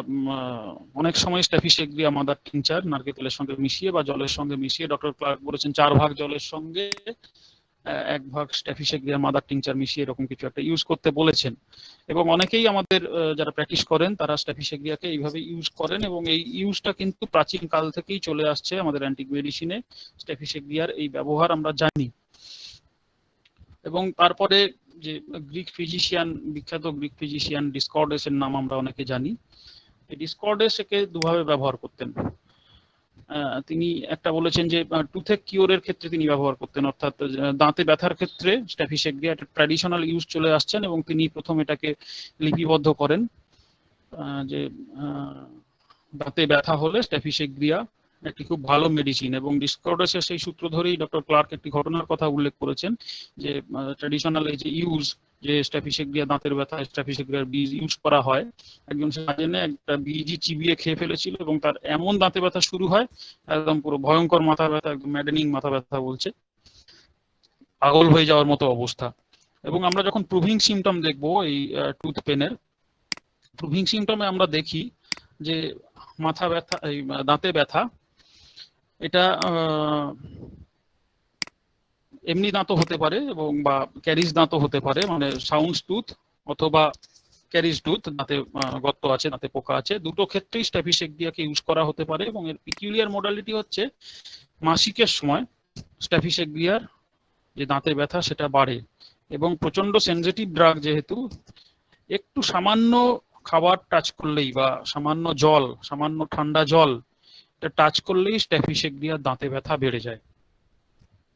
অনেক সময় স্ট্যাফিসেগরিয়া মাদার টিংচার নারকেলের সঙ্গে মিশিয়ে বা জলের সঙ্গে মিশিয়ে, ডক্টর ক্লার্ক বলেছেন 4 ভাগ জলের সঙ্গে 1 ভাগ স্ট্যাফিসেগরিয়া মাদার টিংচার মিশিয়ে এরকম কিছু একটা ইউজ করতে বলেছেন। এবং অনেকেই আমাদের যারা প্র্যাকটিস করেন তারা স্ট্যাফিসেগরিয়াকে এইভাবে ইউজ করেন, এবং এই ইউজটা কিন্তু প্রাচীন কাল থেকেই চলে আসছে আমাদের অ্যান্টিক মেডিসিনে। স্ট্যাফিসেগরিয়ার এই ব্যবহার আমরা জানি। এবং তারপরে যে গ্রিক ফিজিশিয়ান, বিখ্যাত গ্রিক ফিজিশিয়ান ডিসকর্ডেসের নাম আমরা অনেকে জানি। এই ডিসকর্ডেস একে দুভাবে ব্যবহার করতেন। তিনি একটা বলেছেন যে টুথেক কিওরের ক্ষেত্রে তিনি ব্যবহার করতেন, অর্থাৎ দাঁতে ব্যথার ক্ষেত্রে স্ট্যাফিসেগরিয়া একটা ট্র্যাডিশনাল ইউজ চলে আসছেন, এবং তিনি প্রথম এটাকে লিপিবদ্ধ করেন যে দাঁতে ব্যথা হলে স্ট্যাফিসেগরিয়া একটি খুব ভালো মেডিসিন। এবং ডিসকর্ডেসের সেই সূত্র ধরেই ডক্টর ক্লার্ক একটি ঘটনার কথা উল্লেখ করেছেন যে ট্র্যাডিশনাল এই যে ইউজ, যে স্ট্যাফিসেগরিয়া দাঁতের ব্যথা স্ট্যাফিসেগরিয়ার বীজ ইউজ করা হয়, একজন সাজেনে একটা বীজই চিবিয়ে খেয়ে ফেলেছিল এবং তার এমন দাঁতে ব্যথা শুরু হয়, একদম পুরো ভয়ঙ্কর মাথা ব্যথা, একদম ম্যাডেনিং মাথা ব্যথা বলছে, পাগল হয়ে যাওয়ার মতো অবস্থা। এবং আমরা যখন প্রুভিং সিমটম দেখবো এই টুথ পেনের, প্রুভিং সিমটমে আমরা দেখি যে মাথা ব্যথা, এই দাঁতে ব্যথা, এটা এমনি দাঁতও হতে পারে এবং বা ক্যারিজ দাঁতও হতে পারে, মানে সাউন্ডস টুথ অথবা ক্যারিজ টুথ, দাঁতে গর্ত আছে, দাঁতে পোকা আছে, দুটো ক্ষেত্রেই স্ট্যাফিসেগরিয়াকে ইউজ করা হতে পারে। এবং এর পিকুলিয়ার মডালিটি হচ্ছে মাসিকের সময় স্ট্যাফিসেগরিয়ার যে দাঁতে ব্যথা সেটা বাড়ে, এবং প্রচন্ড সেনজিটিভ ড্রাগ যেহেতু, একটু সামান্য খাবার টাচ করলেই বা সামান্য জল, সামান্য ঠান্ডা জল এটা টাচ করলেই স্ট্যাফিসেগরিয়ার দাঁতে ব্যথা বেড়ে যায়।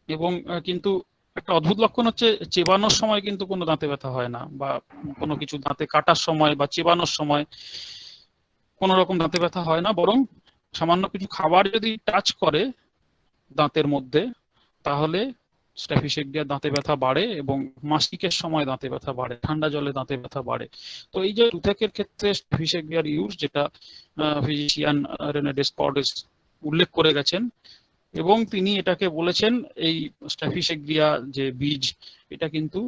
এবং কিন্তু একটা অদ্ভুত লক্ষণ হচ্ছে চেবানোর সময় কিন্তু কোনো দাঁতে ব্যথা হয় না, বা কোনো কিছু দাঁতে কাটার সময় বা চেবানোর সময় কোনো রকম দাঁতে ব্যথা হয় না, বরং সামান্য কিছু খাবার যদি টাচ করে দাঁতের মধ্যে তাহলে স্ট্যাফিসেগরিয়ার দাঁতে ব্যথা বাড়ে, এবং মাসিকের সময় দাঁতে ব্যথা বাড়ে, ঠান্ডা জলে দাঁতে ব্যথা বাড়ে। তো এই যে টুথেকের ক্ষেত্রে স্ট্যাফিসেগরিয়ার ইউজ, যেটা ফিজিশিয়ান রেনে ডিসকর্ডেস উল্লেখ করে গেছেন, এবং তিনি এটাকে বলেছেন এই স্ট্যাফিসেগরিয়া যে বীজ, এটা কিন্তু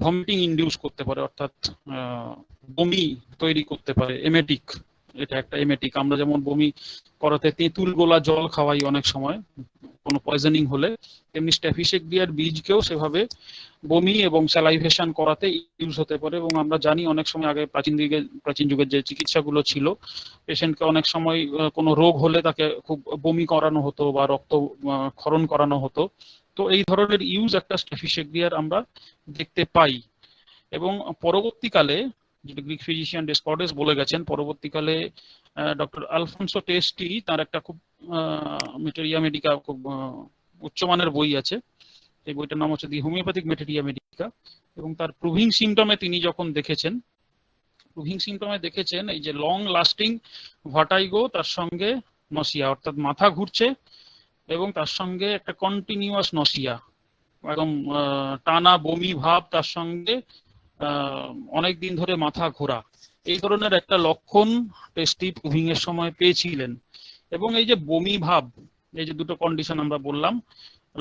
ভমিটিং ইনডিউস করতে পারে, অর্থাৎ বমি তৈরি করতে পারে, এমেটিক, এটা একটা এমেটিক। আমরা যেমন বমি করাতে তেঁতুল গোলা জল খাওয়াই অনেক সময় কোনো পয়জনিং হলে, তেমনি স্ট্যাফিসেগরিয়ার বীজকেও সেভাবে বমি এবং স্যালাইভেশন করাতে ইউজ হতে পারে। এবং আমরা জানি অনেক সময় আগে প্রাচীন যুগের যে চিকিৎসাগুলো ছিল, পেশেন্টকে অনেক সময় কোনো রোগ হলে তাকে খুব বমি করানো হতো বা রক্ত ক্ষরণ করানো হতো। তো এই ধরনের ইউজ একটা স্ট্যাফিসেগরিয়ার আমরা দেখতে পাই। এবং পরবর্তীকালে যেটা গ্রিক ফিজিশিয়ান ডিসকর্ডেস বলে গেছেন, পরবর্তীকালে ডক্টর আলফোনসো টেস্টি, তার একটা খুব মেটেরিয়া মেডিকা, খুব উচ্চমানের বই আছে, এই বইটার নাম হচ্ছে দি হোমিওপ্যাথিক মেটেরিয়া মেডিকা। এবং তার প্রুভিং সিমটমে তিনি যখন দেখেছেন, এই যে লং লাস্টিং ভার্টাইগো, তার সঙ্গে নসিয়া, অর্থাৎ মাথা ঘুরছে এবং তার সঙ্গে একটা কন্টিনিউয়াস নসিয়া, একদম টানা বমি ভাব, তার সঙ্গে অনেক দিন ধরে মাথা ঘোরা, এই ধরনের একটা লক্ষণ টেস্টি প্রুভিং এর সময় পেয়েছিলেন। এবং এই যে বমি ভাব, এই যে দুটো কন্ডিশন আমরা বললাম,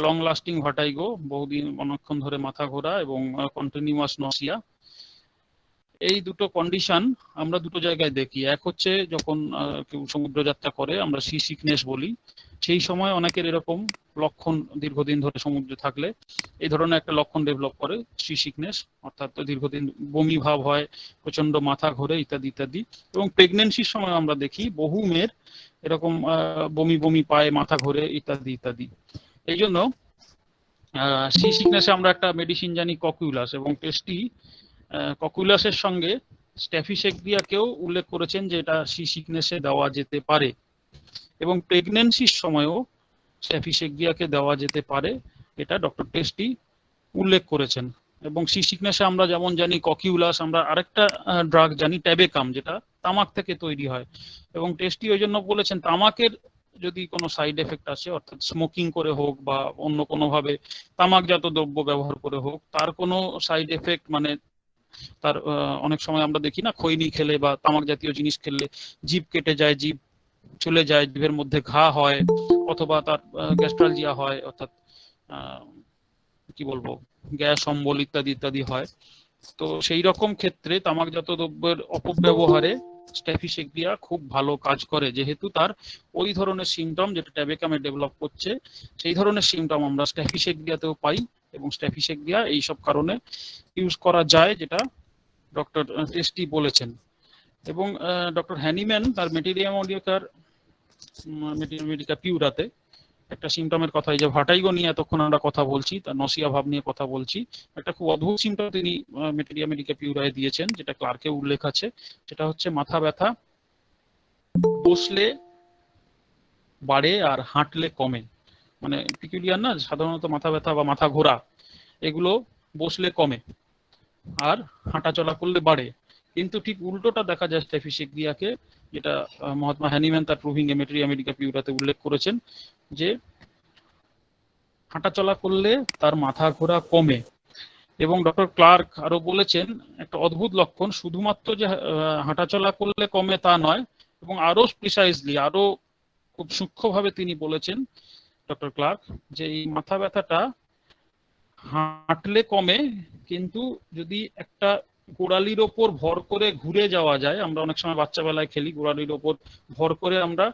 লং লাস্টিং ভার্টাইগো, বহুদিন অনেকক্ষণ ধরে মাথা ঘোরা, এবং কন্টিনিউয়াস নসিয়া, এই দুটো কন্ডিশন আমরা দুটো জায়গায় দেখি। এক হচ্ছে যখন কেউ সমুদ্র যাত্রা করে, আমরা সি সিকনেস বলি, সেই সময় অনেকের এরকম লক্ষণ, দীর্ঘদিন ধরে সমুদ্রে থাকলে এই ধরনের একটা লক্ষণ ডেভেলপ করে সি সিকনেস, অর্থাৎ দীর্ঘদিন বমি ভাব হয়, প্রচন্ড মাথা ঘোরে, ইত্যাদি ইত্যাদি। এবং প্রেগনেন্সির সময় আমরা দেখি বহু মেয়ের এরকম বমি বমি পায়, মাথা ঘোরে, ইত্যাদি ইত্যাদি। এই জন্য সি সিকনেসে আমরা একটা মেডিসিন জানি ককুলাস, এবং টেস্টি ককুলাসের সঙ্গে স্ট্যাফিসেগরিয়াকেও উল্লেখ করেছেন যে এটা সি সিকনেসে দেওয়া যেতে পারে, এবং প্রেগনেন্সির সময়ও স্ট্যাফিসেগরিয়াকে দেওয়া যেতে পারে, এটা ডক্টর টেস্টি উল্লেখ করেছেন। এবং সি সিকনেসে আমরা যেমন জানি ককিউলাস, আমরা আরেকটা ড্রাগ জানি ট্যাবেকাম, যেটা তামাক থেকে তৈরি হয়। এবং টেস্টি ওই জন্য বলেছেন তামাকের যদি কোনো সাইড এফেক্ট আসে, অর্থাৎ স্মোকিং করে হোক বা অন্য কোনোভাবে তামাকজাত দ্রব্য ব্যবহার করে হোক, তার কোনো সাইড এফেক্ট, মানে তার অনেক সময় আমরা দেখি না, খৈনি খেলে বা তামাক জাতীয় জিনিস খেলে জিভ কেটে যায়, জিভ চলে যায়, জিভের মধ্যে ঘা হয়, অথবা তার গ্যাস্ট্রালজিয়া হয়, অর্থাৎ কি বলবো, গ্যাস অম্বল ইত্যাদি ইত্যাদি হয়। তো সেই রকম ক্ষেত্রে তামাকজাত দ্রব্যের অপব্যবহারে স্ট্যাফিসেগ্রিয়া খুব ভালো কাজ করে, যেহেতু তার ওই ধরনের সিমটম যেটা ট্যাবেকামে ডেভেলপ করছে, সেই ধরনের সিমটম আমরা স্ট্যাফিসেগ্রিয়াতেও পাই, এবং স্ট্যাফিসেগ্রিয়া এইসব কারণে ইউজ করা যায়, যেটা ডক্টর টেস্টি বলেছেন। এবং ডক্টর হ্যানিম্যান তার মেটেরিয়া পিউরাতে একটা সিমটমের কথা, এই যে ভার্টাইগো নিয়ে এতক্ষণ আমরা কথা বলছি, তার নসিয়া ভাব নিয়ে কথা বলছি, একটা খুব অদ্ভুত সিমটম তিনি মেটেরিয়া মেডিকা পিউরায় দিয়েছেন, যেটা ক্লার্কে উল্লেখ আছে। সেটা হচ্ছে মাথা ব্যথা বসলে বাড়ে আর হাঁটলে কমে। মানে পিকুলিয়ার না, সাধারণত মাথা ব্যথা বা মাথা ঘোরা এগুলো বসলে কমে আর হাঁটা চলা করলে বাড়ে, কিন্তু ঠিক উল্টোটা দেখা যায় স্ট্যাফিসেগ্রিয়াকে, যেটা মহাত্মা হ্যানিম্যান তার প্রুভিং এ মেটেরিয়া মেডিকা পিউরাতে উল্লেখ করেছেন, যে হাঁটাচলা করলে তার মাথা ঘোরা কমে। এবং ডক্টর ক্লার্ক আরো বলেছেন একটা অদ্ভুত লক্ষণ, শুধুমাত্র যে হাঁটাচলা করলে কমে তা নয়, এবং আরো প্রিসাইজলি, আরো খুব সূক্ষ্মভাবে তিনি বলেছেন ডক্টর ক্লার্ক, যে এই মাথা ব্যথাটা হাঁটলে কমে, কিন্তু যদি একটা গোড়ালির ওপর ভর করে ঘুরে যাওয়া যায়, আমরা অনেক সময় বাচ্চা বেলায় খেলি, গোড়ালির ওপর ভর করে আমরা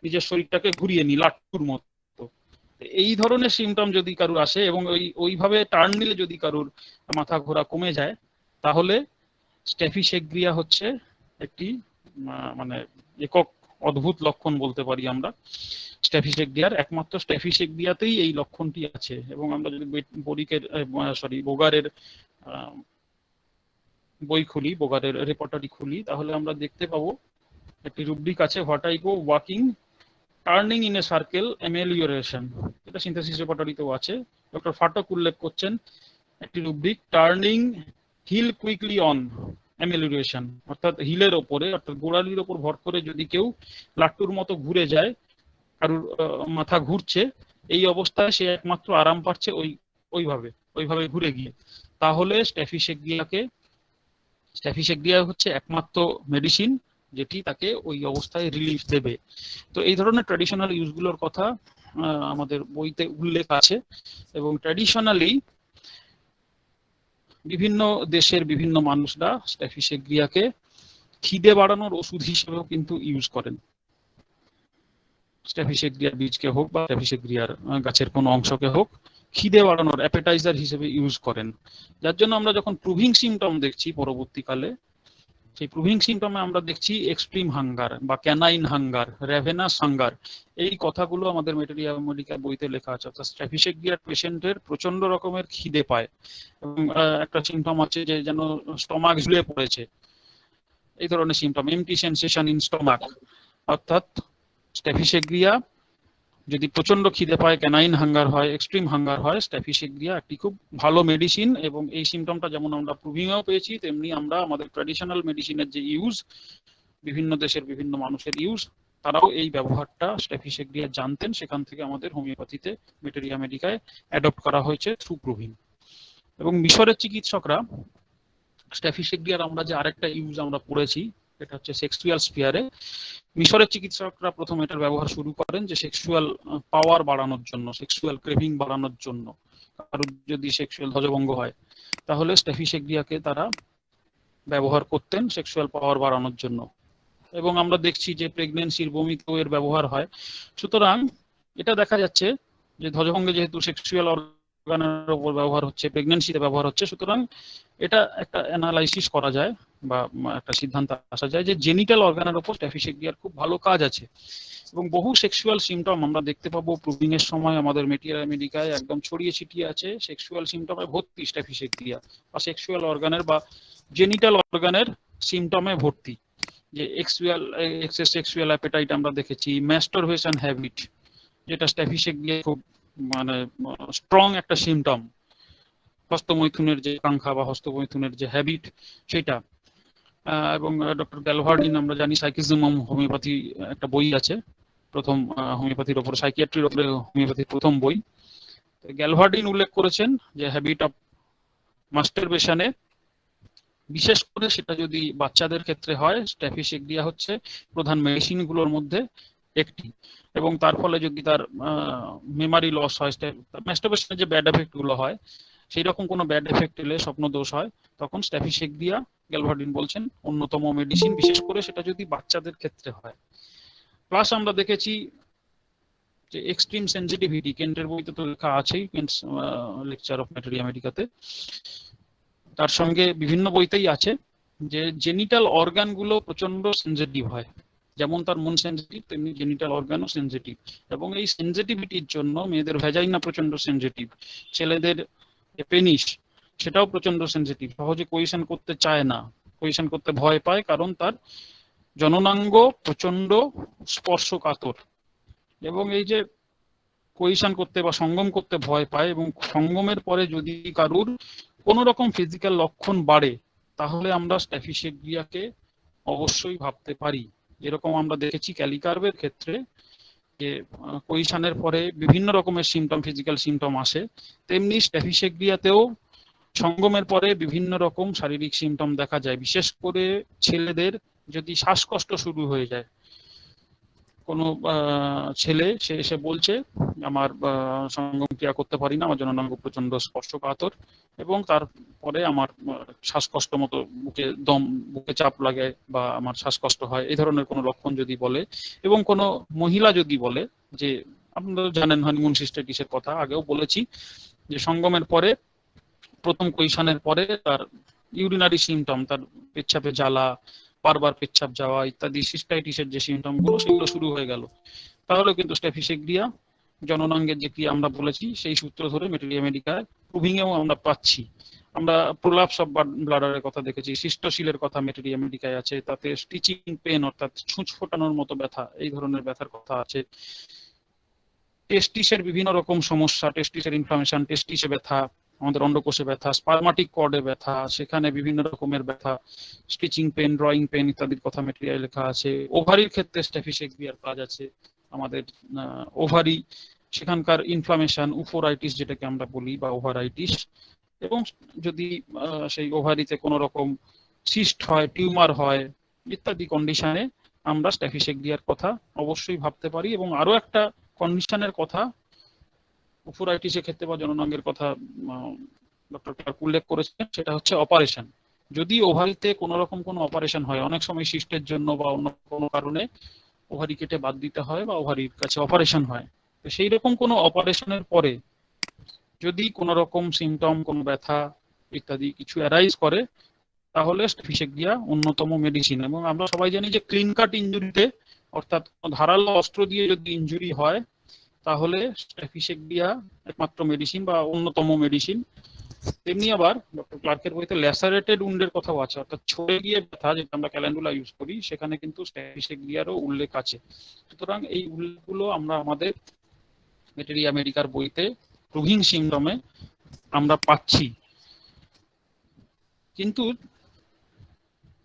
নিজের শরীরটাকে ঘুরিয়ে নিই লাট্টুর মতো, এই ধরনের সিমটম যদি কারুর আসে এবং ওইভাবে টার্ন নিলে যদি কারুর মাথা ঘোরা কমে যায়, তাহলে স্ট্যাফিসেগ্রিয়া হচ্ছে একটি মানে একক অদ্ভুত লক্ষণ বলতে পারি আমরা স্ট্যাফিসেগ্রিয়ার। একমাত্র স্ট্যাফিসেগ্রিয়াতেই এই লক্ষণটি আছে। এবং আমরা যদি বোগারের বই খুলি, বোগারের রেপোর্টারি খুলি, তাহলে আমরা দেখতে পাবো একটি রুব্রিক আছে, vertigo walking turning in a circle amelioration, এটা সিনথেসিস রেপোর্টারিতেও আছে। ডক্টর ফাটক উল্লেখ করছেন একটি rubric, turning heel quickly on amelioration, অর্থাৎ হিলের ওপরে, অর্থাৎ গোড়ালির ওপর ভর করে যদি কেউ লাট্টুর মতো ঘুরে যায়, কারুর মাথা ঘুরছে, এই অবস্থায় সে একমাত্র আরাম পাচ্ছে ওইভাবে ঘুরে গিয়ে, তাহলে স্ট্যাফিসেগ্রিয়া হচ্ছে একমাত্র মেডিসিন যেটি তাকে ওই অবস্থায় রিলিফ দেবে। তো এই ধরনের ট্র্যাডিশনাল ইউজগুলোর কথা আমাদের বইতে উল্লেখ আছে, এবং ট্র্যাডিশনালি বিভিন্ন দেশের বিভিন্ন মানুষরা স্ট্যাফিসেগ্রিয়াকে খিদে বাড়ানোর ওষুধ হিসেবেও কিন্তু ইউজ করেন। স্ট্যাফিসেগ্রিয়ার বীজকে হোক বা স্ট্যাফিসেগ্রিয়ার গাছের কোনো অংশকে হোক, খিদে বাড়ানোর অ্যাপেটাইজার হিসেবে ইউজ করেন। যার জন্য আমরা যখন প্রুভিং সিমটম দেখছি পরবর্তীকালে, সেই প্রুভিং সিমটমে আমরা দেখছি এক্সট্রিম হাঙ্গার বা ক্যানাইন হাঙ্গার, রেভেনাস হাঙ্গার, এই কথাগুলো আমাদের মেটেরিয়া মেডিকা বইতে লেখা আছে। অর্থাৎ স্ট্যাফিসেগ্রিয়ার পেশেন্টের প্রচন্ড রকমের খিদে পায়, এবং একটা সিমটম আছে যে যেন স্টমাক ঝুলে পড়েছে, এই ধরনের symptom, empty sensation in stomach. অর্থাৎ স্ট্যাফিসেগ্রিয়া যদি প্রচন্ড খিদে পায়, ক্যানাইন হাঙ্গার হয়, এক্সট্রিম হাঙ্গার হয়, স্ট্যাফিসেগ্রিয়া একটি খুব ভালো মেডিসিন। এবং এই সিমটমটা যেমন আমরা প্রুভিংও পেয়েছি, তেমনি আমরা আমাদের ট্র্যাডিশনাল মেডিসিনের যে ইউজ, বিভিন্ন দেশের বিভিন্ন মানুষের ইউজ, তারাও এই ব্যবহারটা স্ট্যাফিসেগ্রিয়া জানতেন, সেখান থেকে আমাদের হোমিওপ্যাথিতে মেটেরিয়া মেডিকায় অ্যাডপ্ট করা হয়েছে থ্রু প্রুভিং। এবং মিশরের চিকিৎসকরা স্ট্যাফিসেগ্রিয়ার আমরা যে আরেকটা ইউজ আমরা পড়েছি, এটা হচ্ছে সেক্সুয়াল স্পিয়ারে। মিশরের চিকিৎসকরা প্রথম এটার ব্যবহার শুরু করেন যে সেক্সুয়াল পাওয়ার বাড়ানোর জন্য, সেক্সুয়াল ক্রেভিং বাড়ানোর জন্য। কারোর যদি সেক্সুয়াল ধ্বজভঙ্গ হয়, তাহলে স্ট্যাফিসেগ্রিয়াকে তারা ব্যবহার করতেন সেক্সুয়াল পাওয়ার বাড়ানোর জন্য। এবং আমরা দেখছি যে প্রেগনেন্সির বমিতেও এর ব্যবহার হয়। সুতরাং এটা দেখা যাচ্ছে যে ধ্বজভঙ্গে যেহেতু সেক্সুয়াল অর্গানের উপর ব্যবহার হচ্ছে, প্রেগনেন্সিতে ব্যবহার হচ্ছে, সুতরাং এটা একটা অ্যানালাইসিস করা যায় বা একটা সিদ্ধান্ত আসা যায় যে জেনিটাল অর্গানের উপর স্ট্যাফিসেগ্রিয়ার খুব ভালো কাজ আছে। এবং বহু সেক্সুয়াল সিমটম আমরা দেখতে পাবো প্রুভিং এর সময় আমাদের মেটেরিয়া মেডিকায় একদম ছড়িয়ে ছিটিয়ে আছে, সেক্সুয়াল সিমটমে ভর্তি স্ট্যাফিসেগ্রিয়া, বা সেক্সুয়াল অর্গানের বা জেনিটাল অর্গানের সিমটমে ভর্তি। যে এক্সেস সেক্সুয়াল অ্যাপেটাইট আমরা দেখেছি, ম্যাস্টারবেশন হ্যাবিট, যেটা স্ট্যাফিসেগ্রিয়া খুব মানে স্ট্রং একটা সিমটম, হস্তমৈথুনের যে কাঙ্ক্ষা বা হস্তমৈথুনের যে হ্যাবিট সেটা। এবং ডক্টর গ্যালভার্ডিন, আমরা জানি সাইকিজম হোমিওপ্যাথি একটা বই আছে, প্রথম হোমিওপ্যাথির ওপর, সাইকিয়াট্রির ওপরে হোমিওপ্যাথির প্রথম বই। গ্যালভার্ডিন উল্লেখ করেছেন যে হ্যাবিট অফ মাস্টারবেশনে বিশেষ করে সেটা যদি বাচ্চাদের ক্ষেত্রে হয়, স্ট্যাফিসেগরিয়া হচ্ছে প্রধান মেডিসিনগুলোর মধ্যে একটি। এবং তার ফলে যদি তার মেমারি লস হয়, ম্যাস্টারবেশনের যে ব্যাড এফেক্ট গুলো হয়, সেই রকম কোনো ব্যাড এফেক্ট এলে, স্বপ্ন দোষ হয়, তখন স্ট্যাফিসেগরিয়া গ্যালভার্ডিন বলছেন অন্যতম মেডিসিন, বিশেষ করে সেটা যদি বাচ্চাদের ক্ষেত্রে হয়। প্লাস আমরা দেখেছি যে এক্সট্রিম সেনসিটিভিটি, কেন্টের বইতে তো লেখা আছেই, কেন্টস লেকচার অফ ম্যাটেরিয়া মেডিকাতে, তার সঙ্গে বিভিন্ন বইতেই আছে যে জেনিটাল অর্গান গুলো প্রচন্ড সেনসিটিভ হয়। যেমন তার মন সেনসিটিভ, তেমনি জেনিটাল অর্গানও সেনসিটিভ। এবং এই সেনসিটিভিটির জন্য মেয়েদের ভ্যাজাইনা প্রচন্ড সেনসিটিভ, ছেলেদের পেনিস সেটাও প্রচন্ড সেনসিটিভ, সহজে কোয়েশন করতে চায় না, কোয়েশন করতে ভয় পায়, কারণ তার জননাঙ্গ প্রচন্ড স্পর্শকাতর। এবং এই যে কোয়েশন করতে বা সঙ্গম করতে ভয় পায়, এবং সঙ্গমের পরে যদি কারুর কোনো রকম ফিজিক্যাল লক্ষণ বাড়ে, তাহলে আমরা স্ট্যাফিসেগরিয়াকে অবশ্যই ভাবতে পারি। যেরকম আমরা দেখেছি ক্যালিকার্ভের ক্ষেত্রে যে কোয়েশনের পরে বিভিন্ন রকমের সিমটম, ফিজিক্যাল সিমটম আসে, তেমনি স্ট্যাফিসেগরিয়াতেও সঙ্গমের পরে বিভিন্ন রকম শারীরিক সিমটম দেখা যায়। বিশেষ করে ছেলেদের যদি শ্বাসকষ্ট শুরু হয়ে যায়, কোনো ছেলে সে এসে বলছে আমার সঙ্গম ক্রিয়া করতে পারি না, আমার জননাঙ্গ প্রচন্ড স্পর্শকাতর, এবং তারপরে আমার শ্বাসকষ্ট মতো, বুকে চাপ লাগে বা আমার শ্বাসকষ্ট হয়, এই ধরনের কোনো লক্ষণ যদি বলে, এবং কোনো মহিলা যদি বলে যে, আপনারা জানেন হানিমুন সিস্টাইটিসের কথা আগেও বলেছি, যে সঙ্গমের পরে প্রথম কোয়েশনের পরে তার ইউরিনারি সিমটম, তার পেচ্ছাপে জ্বালা, বারবার পেচ্ছাপ যাওয়া ইত্যাদি সিস্টাইটিসের যে সিমটম গুলো, সেগুলো শুরু হয়ে গেল, তাহলে কিন্তু স্ট্যাফিসেগরিয়া জননাঙ্গের যে ক্রিয়া আমরা বলেছি সেই সূত্র ধরে মেটেরিয়া মেডিকায় প্রুভিং এও আমরা পাচ্ছি। আমরা প্রোলাপস অফ ব্লাডারের কথা দেখেছি, সিস্টোসিলের কথা মেটেরিয়া মেডিকায় আছে, তাতে স্টিচিং পেন অর্থাৎ ছুঁচ ফোটানোর মতো ব্যথা, এই ধরনের ব্যথার কথা আছে। টেস্টিসের বিভিন্ন রকম সমস্যা, টেস্টিসের ইনফ্লামেশন, টেস্টিসে ব্যথা, আমাদের অন্ডকোষে ব্যথা, স্পার্মাটিক কর্ডে ব্যথা, সেখানে বিভিন্ন রকমের ব্যথা, স্টিচিং পেন, ড্রয়িং পেন ইত্যাদির কথা মেটেরিয়াল লেখা আছে। ওভারির ক্ষেত্রে স্ট্যাফিসেগরিয়ার কাজ আছে, আমাদের ওভারি, সেখানকার ইনফ্লামেশন, উফোরাইটিস যেটাকে আমরা বলি, বা ওভারাইটিস, এবং যদি সেই ওভারিতে কোনো রকম সিস্ট হয়, টিউমার হয় ইত্যাদি কন্ডিশনে আমরা স্ট্যাফিসেগরিয়ার কথা অবশ্যই ভাবতে পারি। এবং আরো একটা কন্ডিশনের কথা উফোরাইটিসের ক্ষেত্রে বা জননাঙ্গের কথা ডক্টর ক্লার্ক উল্লেখ করেছেন, সেটা হচ্ছে অপারেশন। যদি ওভারিতে কোনো রকম কোনো অপারেশন হয়, অনেক সময় সিস্টের জন্য বা অন্য কোনো কারণে ওভারি কেটে বাদ দিতে হয় বা ওভারির কাছে অপারেশন হয়, তো সেই রকম কোনো অপারেশনের পরে যদি কোনো রকম সিমটম, কোনো ব্যথা ইত্যাদি কিছু অ্যারাইজ করে, তাহলে স্ট্যাফিসেগরিয়া অন্যতম মেডিসিন। এবং আমরা সবাই জানি যে ক্লিন কাট ইনজুরিতে, অর্থাৎ ধারালো অস্ত্র দিয়ে যদি ইনজুরি হয়, তাহলে স্ট্যাফিসেগরিয়া একমাত্র মেডিসিন বা অন্যতম মেডিসিন। তেমনি আবার ডক্টর ক্লার্কের বইতে ল্যাসারেটেড উন্ডের কথাও আছে, অর্থাৎ ছড়ে গিয়ে ব্যথা, যেটা আমরা ক্যালেন্ডুলা ইউজ করি, সেখানে কিন্তু স্ট্যাফিসেগরিয়ারও উল্লেখ আছে। সুতরাং এই উল্লেখগুলো আমরা আমাদের মেটেরিয়া মেডিকার বইতে প্রুভিং সিমটমে আমরা পাচ্ছি। কিন্তু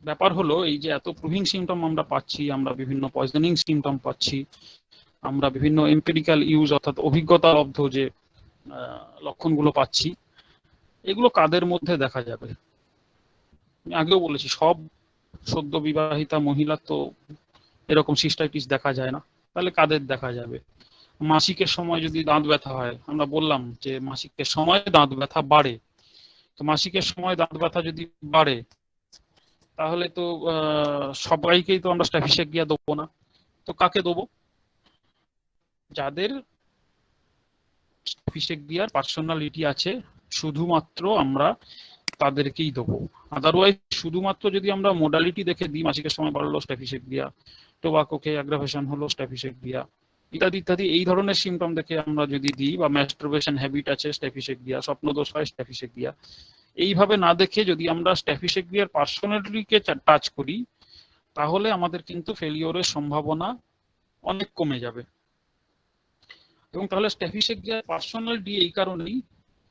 ব্যাপার হলো, এই যে এত প্রুভিং সিমটম আমরা পাচ্ছি, আমরা বিভিন্ন পয়জনিং সিমটম পাচ্ছি, আমরা বিভিন্ন এম্পিরিক্যাল ইউজ অর্থাৎ অভিজ্ঞতালব্ধ যে লক্ষণগুলো পাচ্ছি, এগুলো কাদের মধ্যে দেখা যাবে? আমি আগেও বলেছি, সব সদ্য বিবাহিতা মহিলা তো এরকম সিস্টাইটিস দেখা যায় না, তাহলে কাদের দেখা যাবে? মাসিকের সময় যদি দাঁত ব্যথা হয়, আমরা বললাম যে মাসিকের সময় দাঁত ব্যথা বাড়ে, তো মাসিকের সময় দাঁত ব্যথা যদি বাড়ে, তাহলে তো সবাইকেই তো আমরা স্ট্যাফিসেগরিয়া দেবো না, তো কাকে দেবো? যাদের স্ট্যাফিসেগরিয়ার পার্সোনালিটি আছে শুধুমাত্র আমরা তাদেরকেই দেবো। আদারওয়াইজ শুধুমাত্র যদি আমরা মোডালিটি দেখে দিই, মাসিকের সময় বাড়লো স্ট্যাফিসেগরিয়া, টোবাকোকে অ্যাগ্রাভেশন হলো স্ট্যাফিসেগরিয়া ইত্যাদি ইত্যাদি, এই ধরনের সিমটম দেখে আমরা যদি দিই, বা ম্যাস্টারবেশন হ্যাবিট আছে স্ট্যাফিসেগরিয়া, স্বপ্নদোষ হয় স্ট্যাফিসেগরিয়া, এইভাবে না দেখে যদি আমরা স্ট্যাফিসেগরিয়ার পার্সোনালিটিকে টাচ করি, তাহলে আমাদের কিন্তু ফেলিওরের সম্ভাবনা অনেক কমে যাবে। এবং তাহলে স্ট্যাফিসেগরিয়ার পার্সোনালিটি এই কারণেই,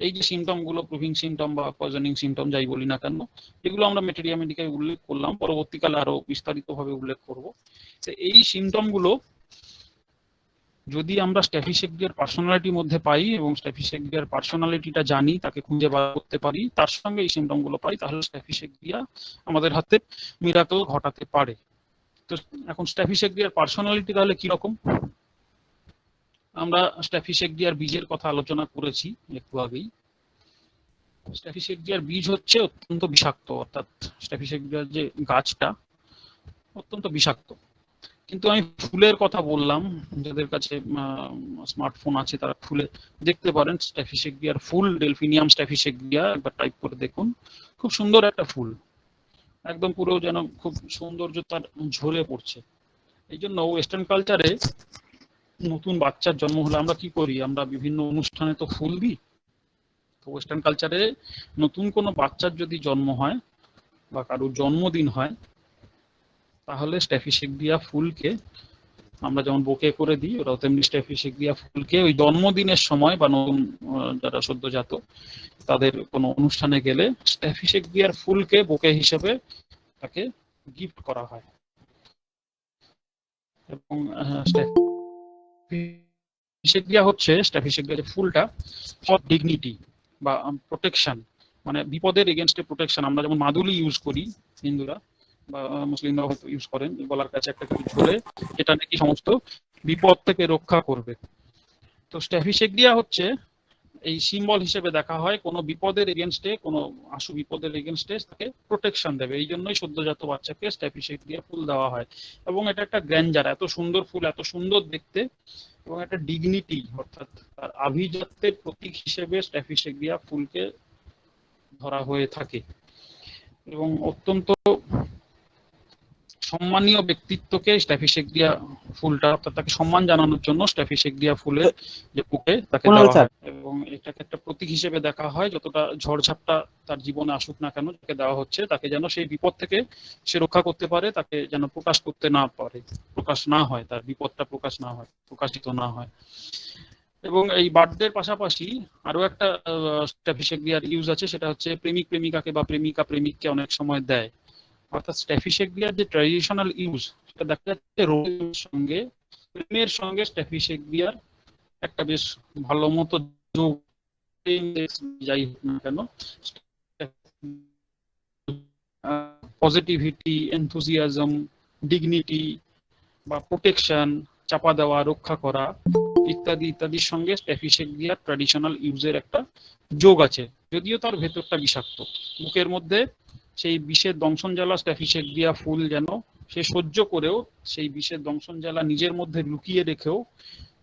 এই যে সিমটম গুলো, প্রুভিং সিমটম বা পয়জনিং সিমটম যাই বলি না কেন, এগুলো আমরা মেটেরিয়া মেডিকায় উল্লেখ করলাম, পরবর্তীকালে আরো বিস্তারিতভাবে উল্লেখ করব। তো এই সিমটম গুলো যদি আমরা স্ট্যাফিসেক্রিয়ার পার্সোনালিটির মধ্যে পাই এবং স্ট্যাফিসেক্রিয়ার পার্সোনালিটিটা জানি, তাকে খুঁজে বার করতে পারি, তার সঙ্গে এই সিমটমগুলো পাই, তাহলে স্ট্যাফিসেক্রিয়া আমাদের হাতে মিরাকল ঘটাতে পারে। তো এখন স্ট্যাফিসেক্রিয়ার পার্সোনালিটি তাহলে কিরকম? আমরা স্ট্যাফিসেক্রিয়ার বীজের কথা আলোচনা করেছি একটু আগেই। স্ট্যাফিসেক্রিয়ার বীজ হচ্ছে অত্যন্ত বিষাক্ত, অর্থাৎ স্ট্যাফিসেক্রিয়ার যে গাছটা অত্যন্ত বিষাক্ত। কিন্তু আমি ফুলের কথা বললাম, যাদের কাছে স্মার্টফোন আছে তারা খুলে দেখতে পারেন স্ট্যাফিসেক্রিয়ার ফুল, ডেলফিনিয়াম স্ট্যাফিসেক্রিয়া, একবার টাইপ করে দেখুন। খুব সুন্দর একটা ফুল, একদম পুরো যেন খুব সৌন্দর্য তার ঝরে পড়ছে। এই জন্য ওয়েস্টার্ন কালচারে নতুন বাচ্চার জন্ম হলে আমরা কি করি, আমরা বিভিন্ন অনুষ্ঠানে তো ফুল দিই। তো ওয়েস্টার্ন কালচারে নতুন কোনো বাচ্চার যদি জন্ম হয় বা কারোর জন্মদিন হয়, তাহলে স্ট্যাফিসেক্রিয়া ফুলকে আমরা যেমন বোকে করে দিই, ওরাও তেমনি স্ট্যাফিসেক্রিয়া ফুলকে ওই জন্মদিনের সময় বা নতুন যারা সদ্যজাত তাদের কোনো অনুষ্ঠানে গেলে স্ট্যাফিসেক্রিয়ার ফুলকে বোকে হিসেবে তাকে গিফট করা হয়। এবং স্ট্যাফিসেক্রিয়া হচ্ছে, স্ট্যাফিসেক্রিয়া যে ফুলটা ফর ডিগনিটি বা প্রোটেকশন, মানে বিপদের এগেনস্টে প্রোটেকশন। আমরা যেমন মাদুলি ইউজ করি হিন্দুরা বা মুসলিমরা হয়তো ইউজ করেন, গলার কাছে একটা কিছু ঝোলে, এটা নাকি সমস্ত বিপদ থেকে রক্ষা করবে। তো স্ট্যাফিসেক্রিয়া হচ্ছে এই সিম্বল হিসেবে দেখা হয় কোনো বিপদের এগেনস্টে, কোনো আশু বিপদের এগেনস্টে তাকে প্রোটেকশন দেবে। এই জন্যই সদ্যজাত বাচ্চাকে স্ট্যাফিসেক্রিয়া ফুল দেওয়া হয়। এবং এটা একটা গ্র্যান্ডার, এত সুন্দর ফুল, এত সুন্দর দেখতে, এবং একটা ডিগনিটি অর্থাৎ তার আভিজাত্যের প্রতীক হিসেবে স্ট্যাফিসেক্রিয়া ফুলকে ধরা হয়ে থাকে। এবং অত্যন্ত সম্মানীয় ব্যক্তিত্বকে স্ট্যাফিসেক্রিয়া ফুলটা, অর্থাৎ তাকে সম্মান জানানোর জন্য স্ট্যাফিসেক্রিয়া ফুলের যে বুকে তাকে দেওয়া হয়, এবং এটাকে একটা প্রতীক হিসেবে দেখা হয়। যতটা ঝড়ঝাপটা তার জীবনে আসুক না কেন, যাকে দেওয়া হচ্ছে তাকে যেন সেই বিপদ থেকে সে রক্ষা করতে পারে, তাকে যেন প্রকাশ করতে না পারে, প্রকাশ না হয়, তার বিপদটা প্রকাশ না হয়, প্রকাশিত না হয়। এবং এই বার্থডের পাশাপাশি আরো একটা স্ট্যাফিসেক্রিয়ার ইউজ আছে, সেটা হচ্ছে প্রেমিক প্রেমিকাকে বা প্রেমিকা প্রেমিককে অনেক সময় দেয়। অর্থাৎ স্ট্যাফিসেক্রিয়ার যে ট্র্যাডিশনাল ইউজ, সেটা দেখা যাচ্ছে রোগের সঙ্গে, প্রেমের সঙ্গে স্ট্যাফিসেক্রিয়ার একটা বেশ ভালো মতো যোগ, যাই হোক না কেন, পজিটিভিটি, এনথুজিয়াজম, ডিগনিটি বা প্রোটেকশন, চাপা দেওয়া, রক্ষা করা ইত্যাদি ইত্যাদির সঙ্গে স্ট্যাফিসেক্রিয়ার ট্র্যাডিশনাল ইউজের একটা যোগ আছে। যদিও তার ভেতরটা বিষাক্ত, মুখের মধ্যে সেই বিষের দংশন জ্বালা স্ট্যাফিসেক্রিয়া ফুল যেন সে সহ্য করেও, সেই বিষের দংশন জ্বালা নিজের মধ্যে লুকিয়ে রেখেও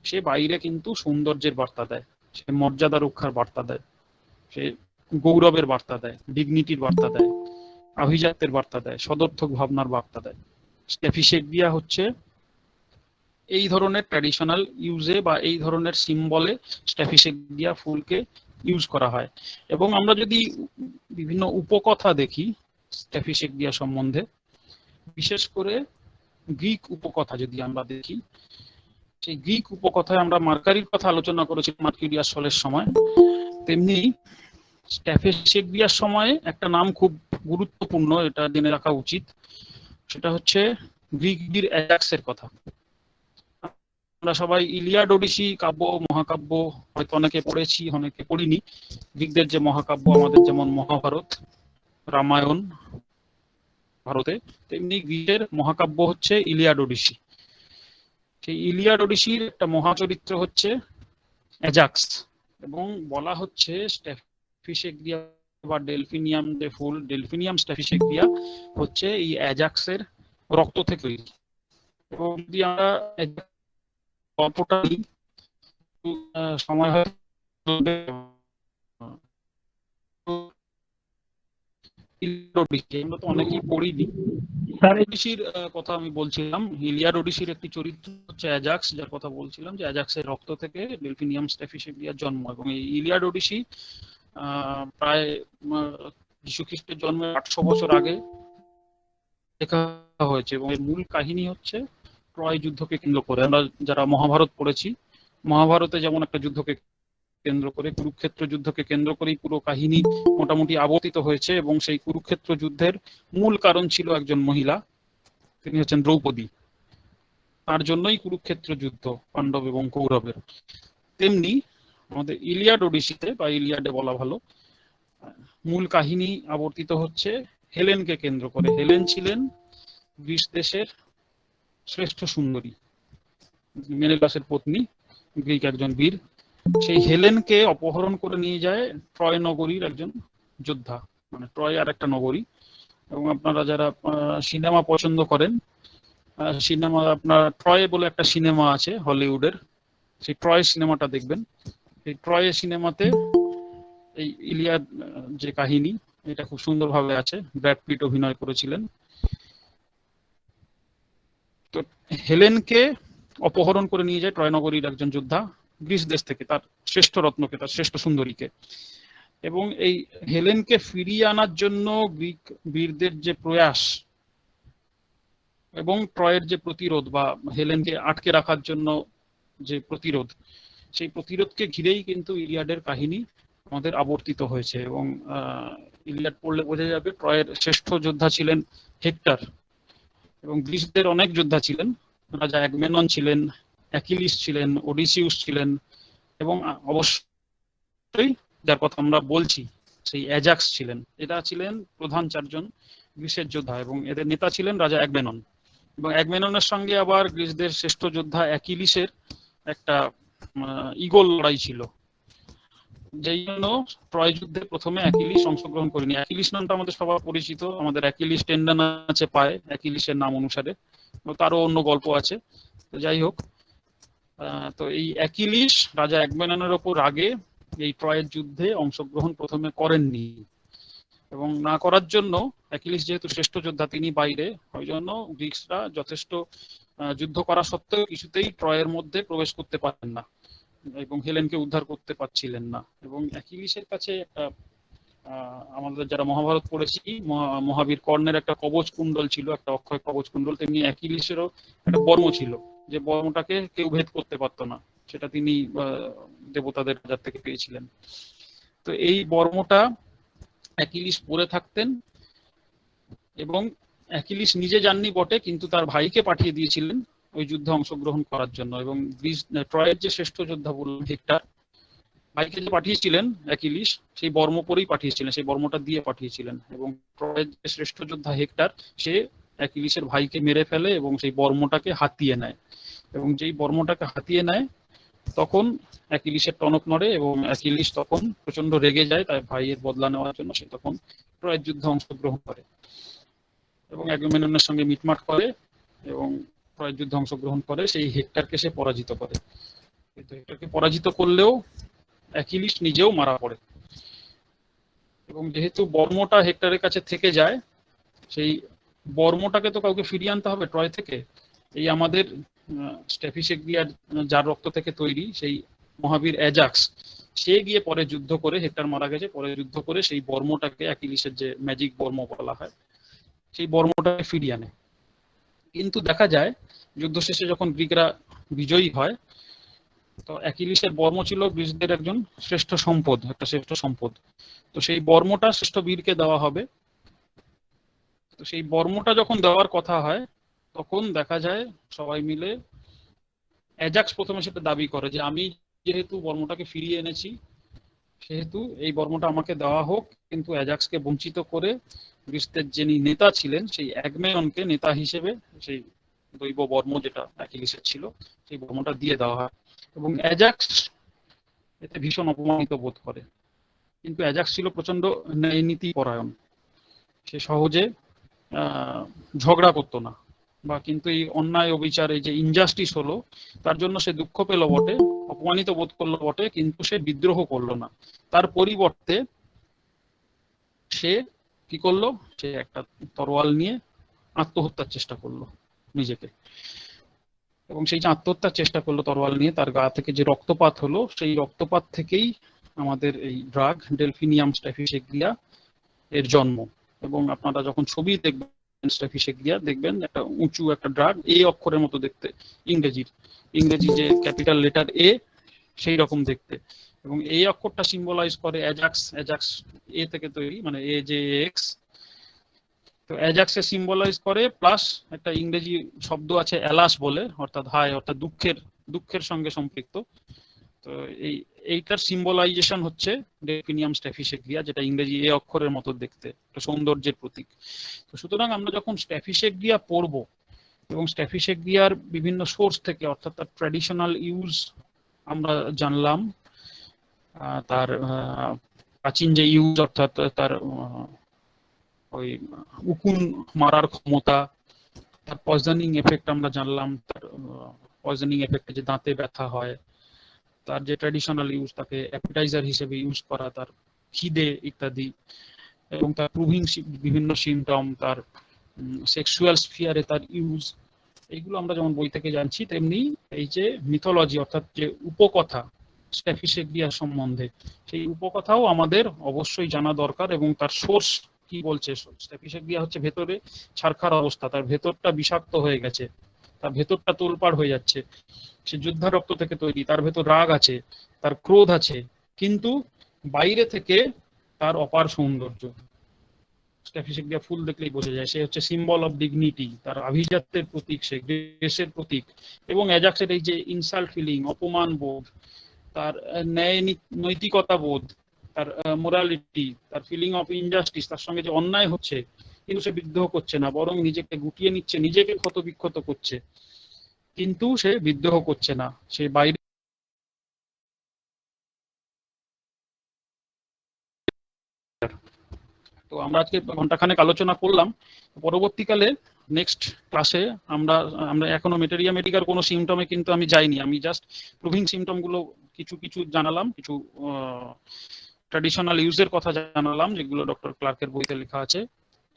সে বাইরে কিন্তু সৌন্দর্যের বার্তা দেয়, সে মর্যাদা রক্ষার বার্তা দেয়, সে গৌরবের বার্তা দেয়, ডিগনিটির বার্তা দেয়, আভিজাত্যের বার্তা দেয়, সদর্থক ভাবনার বার্তা দেয়। স্ট্যাফিসেক্রিয়া হচ্ছে এই ধরনের ট্র্যাডিশনাল ইউজে বা এই ধরনের সিম্বলে স্ট্যাফিসেক্রিয়া ফুলকে ইউজ করা হয়। এবং আমরা যদি বিভিন্ন উপকথা দেখি স্ট্যাফিসেক্রিয়া সম্বন্ধে, বিশেষ করে গ্রিক উপকথা যদি আমরা দেখি, সেই গ্রিক উপকথায় আমরা মার্কারির কথা আলোচনা করেছি মার্কিউরিয়াস সলের সময়, তেমনি স্ট্যাফিসেক্রিয়ার সময় একটা নাম খুব গুরুত্বপূর্ণ, এটা জেনে রাখা উচিত। সেটা হচ্ছে গ্রিক বীর অ্যাজাক্সের কথা। আমরা সবাই ইলিয়াড ওডিসি কাব্য মহাকাব্য হয়তো অনেকে পড়েছি, অনেকে পড়িনি। গ্রিকদের যে মহাকাব্য, আমাদের যেমন মহাভারত, রামায়ণ ভারতে, তেমনি গ্রিকের মহাকাব্য হচ্ছে ইলিয়াড ওডিসি। সেই ইলিয়াড ওডিসির একটা মহাচরিত্র হচ্ছে অ্যাজাক্স, এবং বলা হচ্ছে স্ট্যাফিসেক্রিয়া বা ডেলফিনিয়াম যে ফুল, ডেলফিনিয়াম স্ট্যাফিসেক্রিয়া হচ্ছে এই অ্যাজাক্সের রক্ত থেকে তৈরি। এবং যদি আমরা গল্পটা সময় হয় আমরা তো অনেকেই পড়িনি। ওডিসির কথা আমি বলছিলাম, ইলিয়াড ওডিসির একটি চরিত্র হচ্ছে অ্যাজাক্স, যার কথা বলছিলাম, যে অ্যাজাক্সের রক্ত থেকে ডেলফিনিয়াম স্ট্যাফিসেক্রিয়ার জন্ম। এবং এই ইলিয়াড ওডিসি প্রায় যীশু খ্রিস্টের জন্মের 800 বছর আগে লেখা হয়েছে, এবং এর মূল কাহিনী হচ্ছে ট্রয় যুদ্ধকে কেন্দ্র করে। আমরা যারা মহাভারত পড়েছি, মহাভারতে যেমন একটা যুদ্ধকে কেন্দ্র করে, কুরুক্ষেত্র যুদ্ধকে কেন্দ্র করেই পুরো কাহিনী মোটামুটি আবর্তিত হয়েছে। এবং সেই কুরুক্ষেত্র যুদ্ধের মূল কারণ ছিল একজন মহিলা, তিনি হচ্ছেন দ্রৌপদী। তার জন্যই কুরুক্ষেত্র যুদ্ধ পাণ্ডব এবং কৌরবের। তেমনি আমাদের ইলিয়াড ওডিসিতে বা ইলিয়াডে বলা ভালো, মূল কাহিনী আবর্তিত হচ্ছে হেলেনকে কেন্দ্র করে। হেলেন ছিলেন গ্রিস দেশের শ্রেষ্ঠ সুন্দরী, মেনেলাসের পত্নী, গ্রিক একজন বীর। সেই হেলেনকে অপহরণ করে নিয়ে যায় ট্রয় নগরীর একজন যোদ্ধা, মানে ট্রয় আর একটা নগরী। এবং আপনারা যারা সিনেমা পছন্দ করেন, সিনেমা আপনার ট্রয় বলে একটা সিনেমা আছে হলিউডের, সেই ট্রয় সিনেমাটা দেখবেন। এই ট্রয় সিনেমাতে এই ইলিয়াড যে কাহিনী, এটা খুব সুন্দরভাবে আছে, ব্র্যাড পিট অভিনয় করেছিলেন। তো হেলেনকে অপহরণ করে নিয়ে যায় ট্রয় নগরীর একজন যোদ্ধা গ্রিস দেশ থেকে, তার শ্রেষ্ঠ রত্নকে, তার শ্রেষ্ঠ সুন্দরীকে। এবং এই হেলেনকে ফিরিয়ে আনার জন্য গ্রিক বীরদের যে প্রয়াস এবং ট্রয়ের যে প্রতিরোধ, বা হেলেনকে আটকে রাখার জন্য যে প্রতিরোধ, সেই প্রতিরোধকে ঘিরেই কিন্তু ইলিয়াডের কাহিনী আমাদের আবর্তিত হয়েছে। এবং ইলিয়াড পড়লে বোঝা যাবে ট্রয়ের শ্রেষ্ঠ যোদ্ধা ছিলেন হেক্টর, এবং গ্রিসদের অনেক যোদ্ধা ছিলেন। রাজা অ্যাগমেনন ছিলেন, অ্যাকিলিস ছিলেন, ওডিসিউস ছিলেন, এবং অবশ্যই যার কথা আমরা বলছি সেই অ্যাজাক্স ছিলেন। এরা ছিলেন প্রধান চারজন গ্রিসের যোদ্ধা, এবং এদের নেতা ছিলেন রাজা অ্যাগমেনন। এবং অ্যাগমেননের সঙ্গে আবার গ্রিসদের শ্রেষ্ঠ যোদ্ধা অ্যাকিলিসের একটা ঈগল লড়াই ছিল, যেই জন্য ট্রয় যুদ্ধে প্রথমে অ্যাকিলিস অংশগ্রহণ করেনি। অ্যাকিলিস নামটা আমাদের সবার পরিচিত, আমাদের অ্যাকিলিস টেন্ডন আছে পায়ে অ্যাকিলিসের নাম অনুসারে, তারও অন্য গল্প আছে। তো যাই হোক, তো এই অ্যাকিলিস রাজা অ্যাগমেননের ওপর রাগে এই ট্রয়ের যুদ্ধে অংশগ্রহণ প্রথমে করেননি, এবং না করার জন্য অ্যাকিলিস যেহেতু শ্রেষ্ঠ যোদ্ধা তিনি বাইরে, ওই জন্য গ্রিকসরা যথেষ্ট যুদ্ধ করা সত্ত্বেও কিছুতেই ট্রয়ের মধ্যে প্রবেশ করতে পারেন না এবং হেলেনকে উদ্ধার করতে পারছিলেন না। এবং অ্যাকিলিসের কাছে একটা আমাদের যারা মহাভারত পড়েছি, মহাবীর কর্ণের একটা কবচ কুণ্ডল ছিল, একটা অক্ষয় কবচ কুণ্ডল, তেমনি অ্যাকিলিসেরও একটা বর্ম ছিল, যে বর্মটাকে কেউ ভেদ করতে পারতো না, সেটা তিনি দেবতাদের রাজার থেকে পেয়েছিলেন। তো এই বর্মটা অ্যাকিলিস পরে থাকতেন, এবং অ্যাকিলিস নিজে যাননি বটে, কিন্তু তার ভাইকে পাঠিয়ে দিয়েছিলেন ওই যুদ্ধে অংশগ্রহণ করার জন্য। এবং ট্রয়ের যে শ্রেষ্ঠ যোদ্ধা বললেন হেক্টর, ভাইকে যে পাঠিয়েছিলেন অ্যাকিলিস, সেই বর্ম পরেই পাঠিয়েছিলেন, সেই বর্মটা দিয়ে পাঠিয়েছিলেন। এবং ট্রয়ের যে শ্রেষ্ঠ যোদ্ধা হেক্টর, সে অ্যাকিলিসের ভাইকে মেরে ফেলে এবং সেই বর্মটাকে হাতিয়ে নেয়। এবং যেই বর্মটাকে হাতিয়ে নেয়, তখন অ্যাকিলিসের টনক নড়ে, এবং অ্যাকিলিস তখন প্রচন্ড রেগে যায় তার ভাইয়ের বদলা নেওয়ার জন্য। সে তখন ট্রয়ের যুদ্ধে অংশগ্রহণ করে এবং অ্যাগামেমননের সঙ্গে মিটমাট করে এবং ট্রয়ের যুদ্ধে অংশগ্রহণ করে, সেই হেক্টরকে সে পরাজিত করে। কিন্তু হেক্টরকে পরাজিত করলেও অ্যাকিলিস নিজেও মারা পড়ে। এবং যেহেতু বর্মটা হেক্টরের কাছে থেকে যায়, সেই বর্মটাকে তো কাউকে ফিরিয়ে আনতে হবে ট্রয় থেকে। এই আমাদের স্ট্যাফিসেগরিয়া, যার রক্ত থেকে তৈরি, সেই মহাবীর অ্যাজাক্স, সে গিয়ে পরে যুদ্ধ করে, হেক্টর মারা গেছে, পরে যুদ্ধ করে সেই বর্মটাকে, অ্যাকিলিসের যে ম্যাজিক বর্ম বলা হয়, সেই বর্মটাকে ফিরিয়ে আনে। কিন্তু দেখা যায় যুদ্ধ শেষে যখন গ্রিকরা বিজয়ী হয়, তো অ্যাকিলিসের বর্ম ছিল গ্রিসদের একজন শ্রেষ্ঠ সম্পদ, একটা শ্রেষ্ঠ সম্পদ। তো সেই বর্মটা শ্রেষ্ঠ বীরকে দেওয়া হবে। তো সেই বর্মটা যখন দেওয়ার কথা হয়, তখন দেখা যায় সবাই মিলে, অ্যাজাক্স প্রথমে সেটা দাবি করে যে আমি যেহেতু বর্মটাকে ফিরিয়ে এনেছি, সেহেতু এই বর্মটা আমাকে দেওয়া হোক। কিন্তু অ্যাজাক্সকে বঞ্চিত করে গ্রিসদের যিনি নেতা ছিলেন, সেই অ্যাগমেননকে নেতা হিসেবে সেই দৈব বর্ম যেটা অ্যাকিলিসের ছিল, সেই বর্মটা দিয়ে দেওয়া হয়। এবং অ্যাজাক্স এতে ভীষণ অপমানিত বোধ করে। কিন্তু অ্যাজাক্স ছিল প্রচন্ড ন্যায়নীতি পরায়ণ, সে সহজে ঝগড়া করতো না, বা কিন্তু এই অন্যায় অবিচার, এই যে ইনজাস্টিস হলো, তার জন্য সে দুঃখ পেল বটে, অপমানিত বোধ করলো বটে, কিন্তু সে বিদ্রোহ করলো না। তার পরিবর্তে সে কি করলো, সে একটা তরোয়াল নিয়ে আত্মহত্যার চেষ্টা করলো নিজেকে। এবং সেই যে আত্মহত্যার চেষ্টা করলো তরোয়াল নিয়ে, তার গা থেকে যে রক্তপাত হলো, সেই রক্তপাত থেকেই আমাদের এই ড্রাগ ডেলফিনিয়াম স্ট্যাফিসেগ্রিয়া এর জন্ম। এবং আপনারা যখন ছবি দেখবেন স্ট্যাফিসেগ্রিয়া, দেখবেন একটা উঁচু একটা ড্রাগ, এ অক্ষরের মতো দেখতে, ইংরেজি যে ক্যাপিটাল লেটার এ, সেই রকম দেখতে। এবং এই অক্ষরটা সিম্বলাইজ করে অ্যাজাক্স, অ্যাজাক্স এ থেকে তৈরি, মানে এ যে এক্স, তো অ্যাজাক্সে সিম্বলাইজ করে, প্লাস একটা ইংরেজি শব্দ আছে অ্যালাস বলে, অর্থাৎ হায়, অর্থাৎ দুঃখের সঙ্গে সম্পৃক্ত। তো এইটার সিম্বলাইজেশন হচ্ছে ডেফিনিয়াম স্ট্যাফিসেগ্রিয়া, যেটা ইংরেজি এ অক্ষরের মতো দেখতে, একটা সৌন্দর্যের প্রতীক। তো সুতরাং আমরা যখন স্ট্যাফিসেগ্রিয়া পড়ব এবং স্ট্যাফিসেগ্রিয়ার বিভিন্ন সোর্স থেকে, অর্থাৎ তার ট্র্যাডিশনাল ইউজ আমরা জানলাম, তার প্রাচীন যে ইউজ, অর্থাৎ তার ওই উকুন মারার ক্ষমতা, তার পয়জনিং এফেক্ট আমরা জানলাম, তার পয়জনিং এফেক্টে যে দাঁতে ব্যথা হয়, তার যে ট্র্যাডিশনাল ইউজ, তাকে অ্যাপিটাইজার হিসেবে ইউজ করা, তার খিদে ইত্যাদি, এবং তার প্রুভিং বিভিন্ন সিমটম, তার সেক্সুয়াল স্ফিয়ারে তার ইউজ, এইগুলো আমরা যেমন বই থেকে জানছি, তেমনি এই যে মিথোলজি, অর্থাৎ যে উপকথা স্ট্যাফিসেগ্রিয়া সম্বন্ধে, সেই উপকথাও আমাদের অবশ্যই জানা দরকার। এবং তার সোর্স কি বলছে, স্ট্যাফিসেগ্রিয়া হচ্ছে ভেতরে ছারখার অবস্থা, তার ভেতরটা বিষাক্ত হয়ে গেছে, তার ভেতরটা তোলপাড় হয়ে যাচ্ছে, সে যোদ্ধা রক্ত থেকে তৈরি, তার ভেতর রাগ আছে, তার ক্রোধ আছে, কিন্তু বাইরে থেকে তার অপার সৌন্দর্য। স্ট্যাফিসেগ্রিয়া ফুল দেখলেই বোঝা যায়, সে হচ্ছে সিম্বল অফ ডিগনিটি, তার আভিজাত্যের প্রতীক, সে গ্রেসের প্রতীক। এবং অ্যাজাক্সের এই যে ইনসাল্ট ফিলিং, অপমান বোধ, তার ন্যায় নৈতিকতা বোধ, তার মোরালিটি, তার ফিলিং অফ ইনজাস্টিস, তার সঙ্গে যে অন্যায় হচ্ছে কিন্তু সে বিদ্রোহ করছে না, বরং নিজেকে গুটিয়ে নিচ্ছে, নিজেকে ক্ষতবিক্ষত করছে, কিন্তু সে বিদ্রোহ করছে না, সে বাইরে। তো আমরা আজকে ঘন্টাখানেক আলোচনা করলাম। পরবর্তীকালে নেক্সট ক্লাসে আমরা আমরা এখনো মেটেরিয়ামেটিকার কোনো সিমটমে কিন্তু আমি যাইনি, আমি জাস্ট প্রুভিং সিমটম গুলো কিছু কিছু জানালাম, কিছু ট্র্যাডিশনাল ইউজের কথা জানালাম যেগুলো ডক্টর ক্লার্কের বইতে লেখা আছে,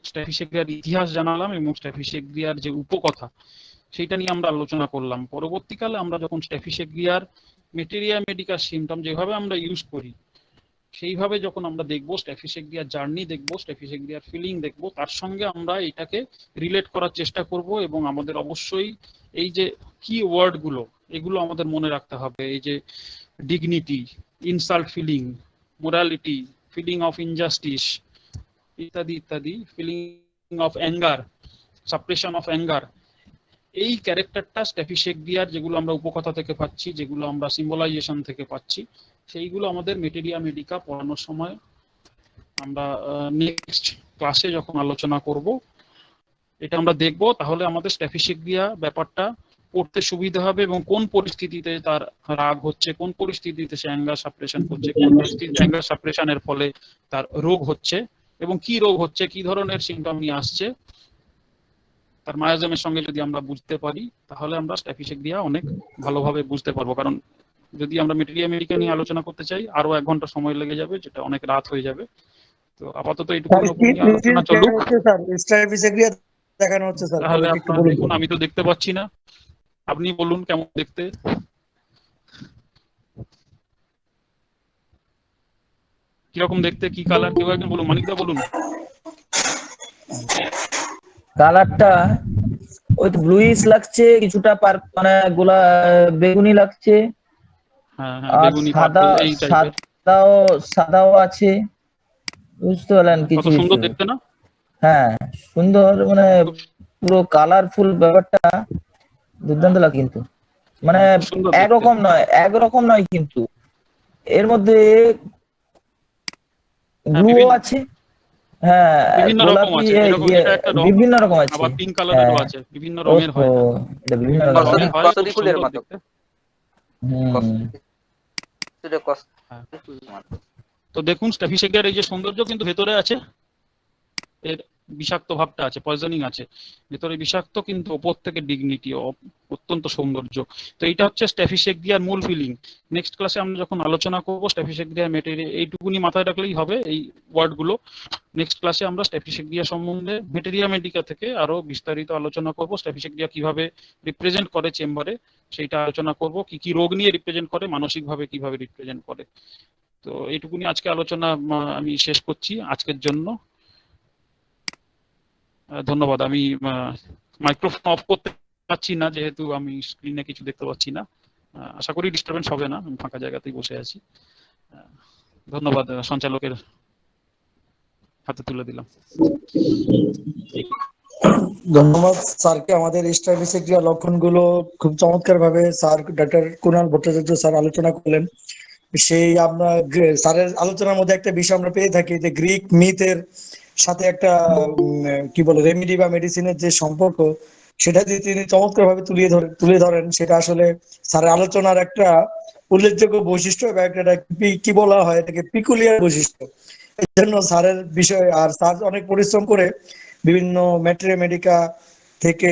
স্ট্যাফিসেগ্রিয়ার ইতিহাস জানালাম, এবং স্ট্যাফিসেগ্রিয়ার যে উপকথা সেইটা নিয়ে আমরা আলোচনা করলাম। পরবর্তীকালে আমরা যখন স্ট্যাফিসেগ্রিয়ার মেটেরিয়ামেটিকার সিমটম যেভাবে আমরা ইউজ করি, সেইভাবে যখন আমরা দেখবো, স্ট্যাফিসেগ্রিয়ার জার্নি দেখবো, স্ট্যাফিসেগ্রিয়ার ফিলিং দেখবো, তার সঙ্গে আমরা এটাকে রিলেট করার চেষ্টা করব। এবং আমাদের অবশ্যই এই যে কি ওয়ার্ড গুলো, এগুলো আমাদের মনে রাখতে হবে, এই যে dignity, insult feeling, morality, feeling of injustice ইত্যাদি ইত্যাদি, feeling of anger, suppression of anger, এই ক্যারেক্টারটা স্ট্যাফিসেগ্রিয়ার যেগুলো আমরা উপকথা থেকে পাচ্ছি, যেগুলো আমরা সিম্বলাইজেশন থেকে পাচ্ছি, সেইগুলো আমাদের মেটেরিয়ামেটিকা পড়ানোর সময় আমরা নেক্সট ক্লাসে যখন আলোচনা করব এটা আমরা দেখব, তাহলে আমাদের স্ট্যাফিসেগ্রিয়া ব্যাপারটা পড়তে সুবিধা হবে, এবং কোন পরিস্থিতিতে তার রাগ হচ্ছে, কোন পরিস্থিতিতে সে অ্যাঙ্গার সাপ্রেশন করছে, কোন পরিস্থিতিতে অ্যাঙ্গার সাপ্রেশনের ফলে তার রোগ হচ্ছে, এবং কি রোগ হচ্ছে, কি ধরনের সিমটম নিয়ে আসছে, তার মায়াজমের সঙ্গে যদি আমরা বুঝতে পারি, তাহলে আমরা স্ট্যাফিসেগ্রিয়া অনেক ভালোভাবে বুঝতে পারবো। কারণ যদি আমরা মেটেরিয়ামেটিকা নিয়ে আলোচনা করতে চাই, আরো 1 ঘন্টা সময় লেগে যাবে, যেটা অনেক রাত হয়ে যাবে। তো আপাতত এইটুকু আলোচনা চলুক। স্ট্যাফিসেগ্রিয়া দেখানো হচ্ছে স্যার, তাহলে একটু আপনারা বলুন। দেখুন, আমি তো দেখতে পাচ্ছি না, আপনি বলুন কেমন দেখতে, কিরকম দেখতে, কি কালার, কেউ একজন বলুন, মানিকদা বলুন। কালারটা ওই তো ব্লুইশ লাগছে, কিছুটা মানে গোলা বেগুনি লাগছে, হ্যাঁ হ্যাঁ, আর বেগুনি সাদা, পার্পল এই টাইপের। সাদাও আছে, বুঝতে পারলেন কত কিছু সুন্দর কিছু। দেখতে না? হ্যাঁ, সুন্দর, মানে খুব পুরো কালারফুল ব্যাপারটা দুর্দান্ত লাগে, কিন্তু মানে খুব সুন্দর দেখতে। একরকম নয় কিন্তু এর মধ্যে হ্যাঁ, ব্লুও আছে, হ্যাঁ, বিভিন্ন রকম গোলাপি, আছে, এরকম এটা একটা রং, বিভিন্ন রকম আছে। আবার পিঙ্ক কালারেরও হ্যাঁ, আছে, বিভিন্ন রঙের ও হয় এটা, এটা বিভিন্ন বিভিন্ন রকম। রঙের হয়, খুব কসুরি ফুলের সুন্দর মতো। দেখতে। হুম, হ্যাঁ। তো দেখুন, স্ট্যাফিসেগ্রিয়ার এই যে সৌন্দর্য, কিন্তু ভেতরে আছে এর বিষাক্ত ভাবটা আছে, পয়জনিং আছে ভেতরে বিষাক্ত, কিন্তু ওপর থেকে ডিগনিটি, অত্যন্ত সৌন্দর্য। তো এইটা হচ্ছে স্ট্যাফিসেগ্রিয়ার মূল ফিলিং। নেক্সট ক্লাসে আমরা যখন আলোচনা করবো স্ট্যাফিসেগ্রিয়ার মেটেরিয়াল, এইটুকুনি মাথায় রাখলেই হবে এই ওয়ার্ড গুলো। নেক্সট ক্লাসে আমরা স্ট্যাফিসেগ্রিয়া সম্বন্ধে মেটেরিয়ামেটিকা থেকে আরো বিস্তারিত আলোচনা করব, স্ট্যাফিসেগ্রিয়া কিভাবে রিপ্রেজেন্ট করে চেম্বারে সেইটা আলোচনা করব, কি কি রোগ নিয়ে রিপ্রেজেন্ট করে, মানসিকভাবে কিভাবে রিপ্রেজেন্ট করে। তো এইটুকুনি আজকে আলোচনা আমি শেষ করছি আজকের জন্য। ধন্যবাদ। আমি মাইক্রোফোন অফ করতে পারছি না, যেহেতু আমি স্ক্রিনে কিছু দেখতে পাচ্ছি না। আশা করি ডিস্টারবেন্স হবে না, আমি ফাঁকা জায়গাতেই বসে আছি। ধন্যবাদ সঞ্চালকের হাতে তুলে দিলাম। ধন্যবাদ স্যারকে। আমাদের স্ট্যাটিস্টিক্স লক্ষণগুলো খুব চমৎকার ভাবে sir doctor Kunal Bhattacharya sir আলোচনা করলেন। সেই আমরা স্যারের আলোচনার মধ্যে একটা বিষয় আমরা পেয়ে থাকি যে গ্রিক মিথের সাথে একটা কি বলে রেমেডি বা মেডিসিনের যে সম্পর্ক, সেটা যদি তিনি চমৎকার ভাবে তুলে ধরেন, সেটা আসলে স্যারের আলোচনার একটা উল্লেখযোগ্য বৈশিষ্ট্য এবং একটা কি বলা হয় এটাকে পিকুলিয়ার বৈশিষ্ট্য। এই জন্য স্যারের বিষয়, আর স্যার অনেক পরিশ্রম করে বিভিন্ন ম্যাটেরিয়া থেকে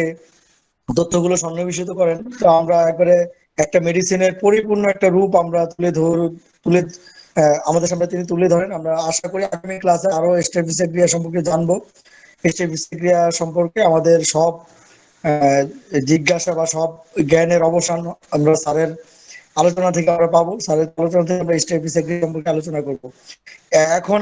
তথ্যগুলো সন্নিবেশিত করেন। তো আমরা একবারে একটা মেডিসিনের পরিপূর্ণ একটা রূপ আমরা তুলে আমাদের সামনে তিনি তুলে ধরেন। আমরা আশা করি আগামী ক্লাসে আরো স্টেপিসিড ক্রিয়া সম্পর্কে জানবো। স্টেপিসিড ক্রিয়া সম্পর্কে আমাদের সব জিজ্ঞাসা বা সব জ্ঞানের অবসান আমরা স্যারের আলোচনা থেকে আমরা পাবো। স্যারের আলোচনা থেকে আমরা স্টেপিসিড ক্রিয়া সম্পর্কে আলোচনা করবো। এখন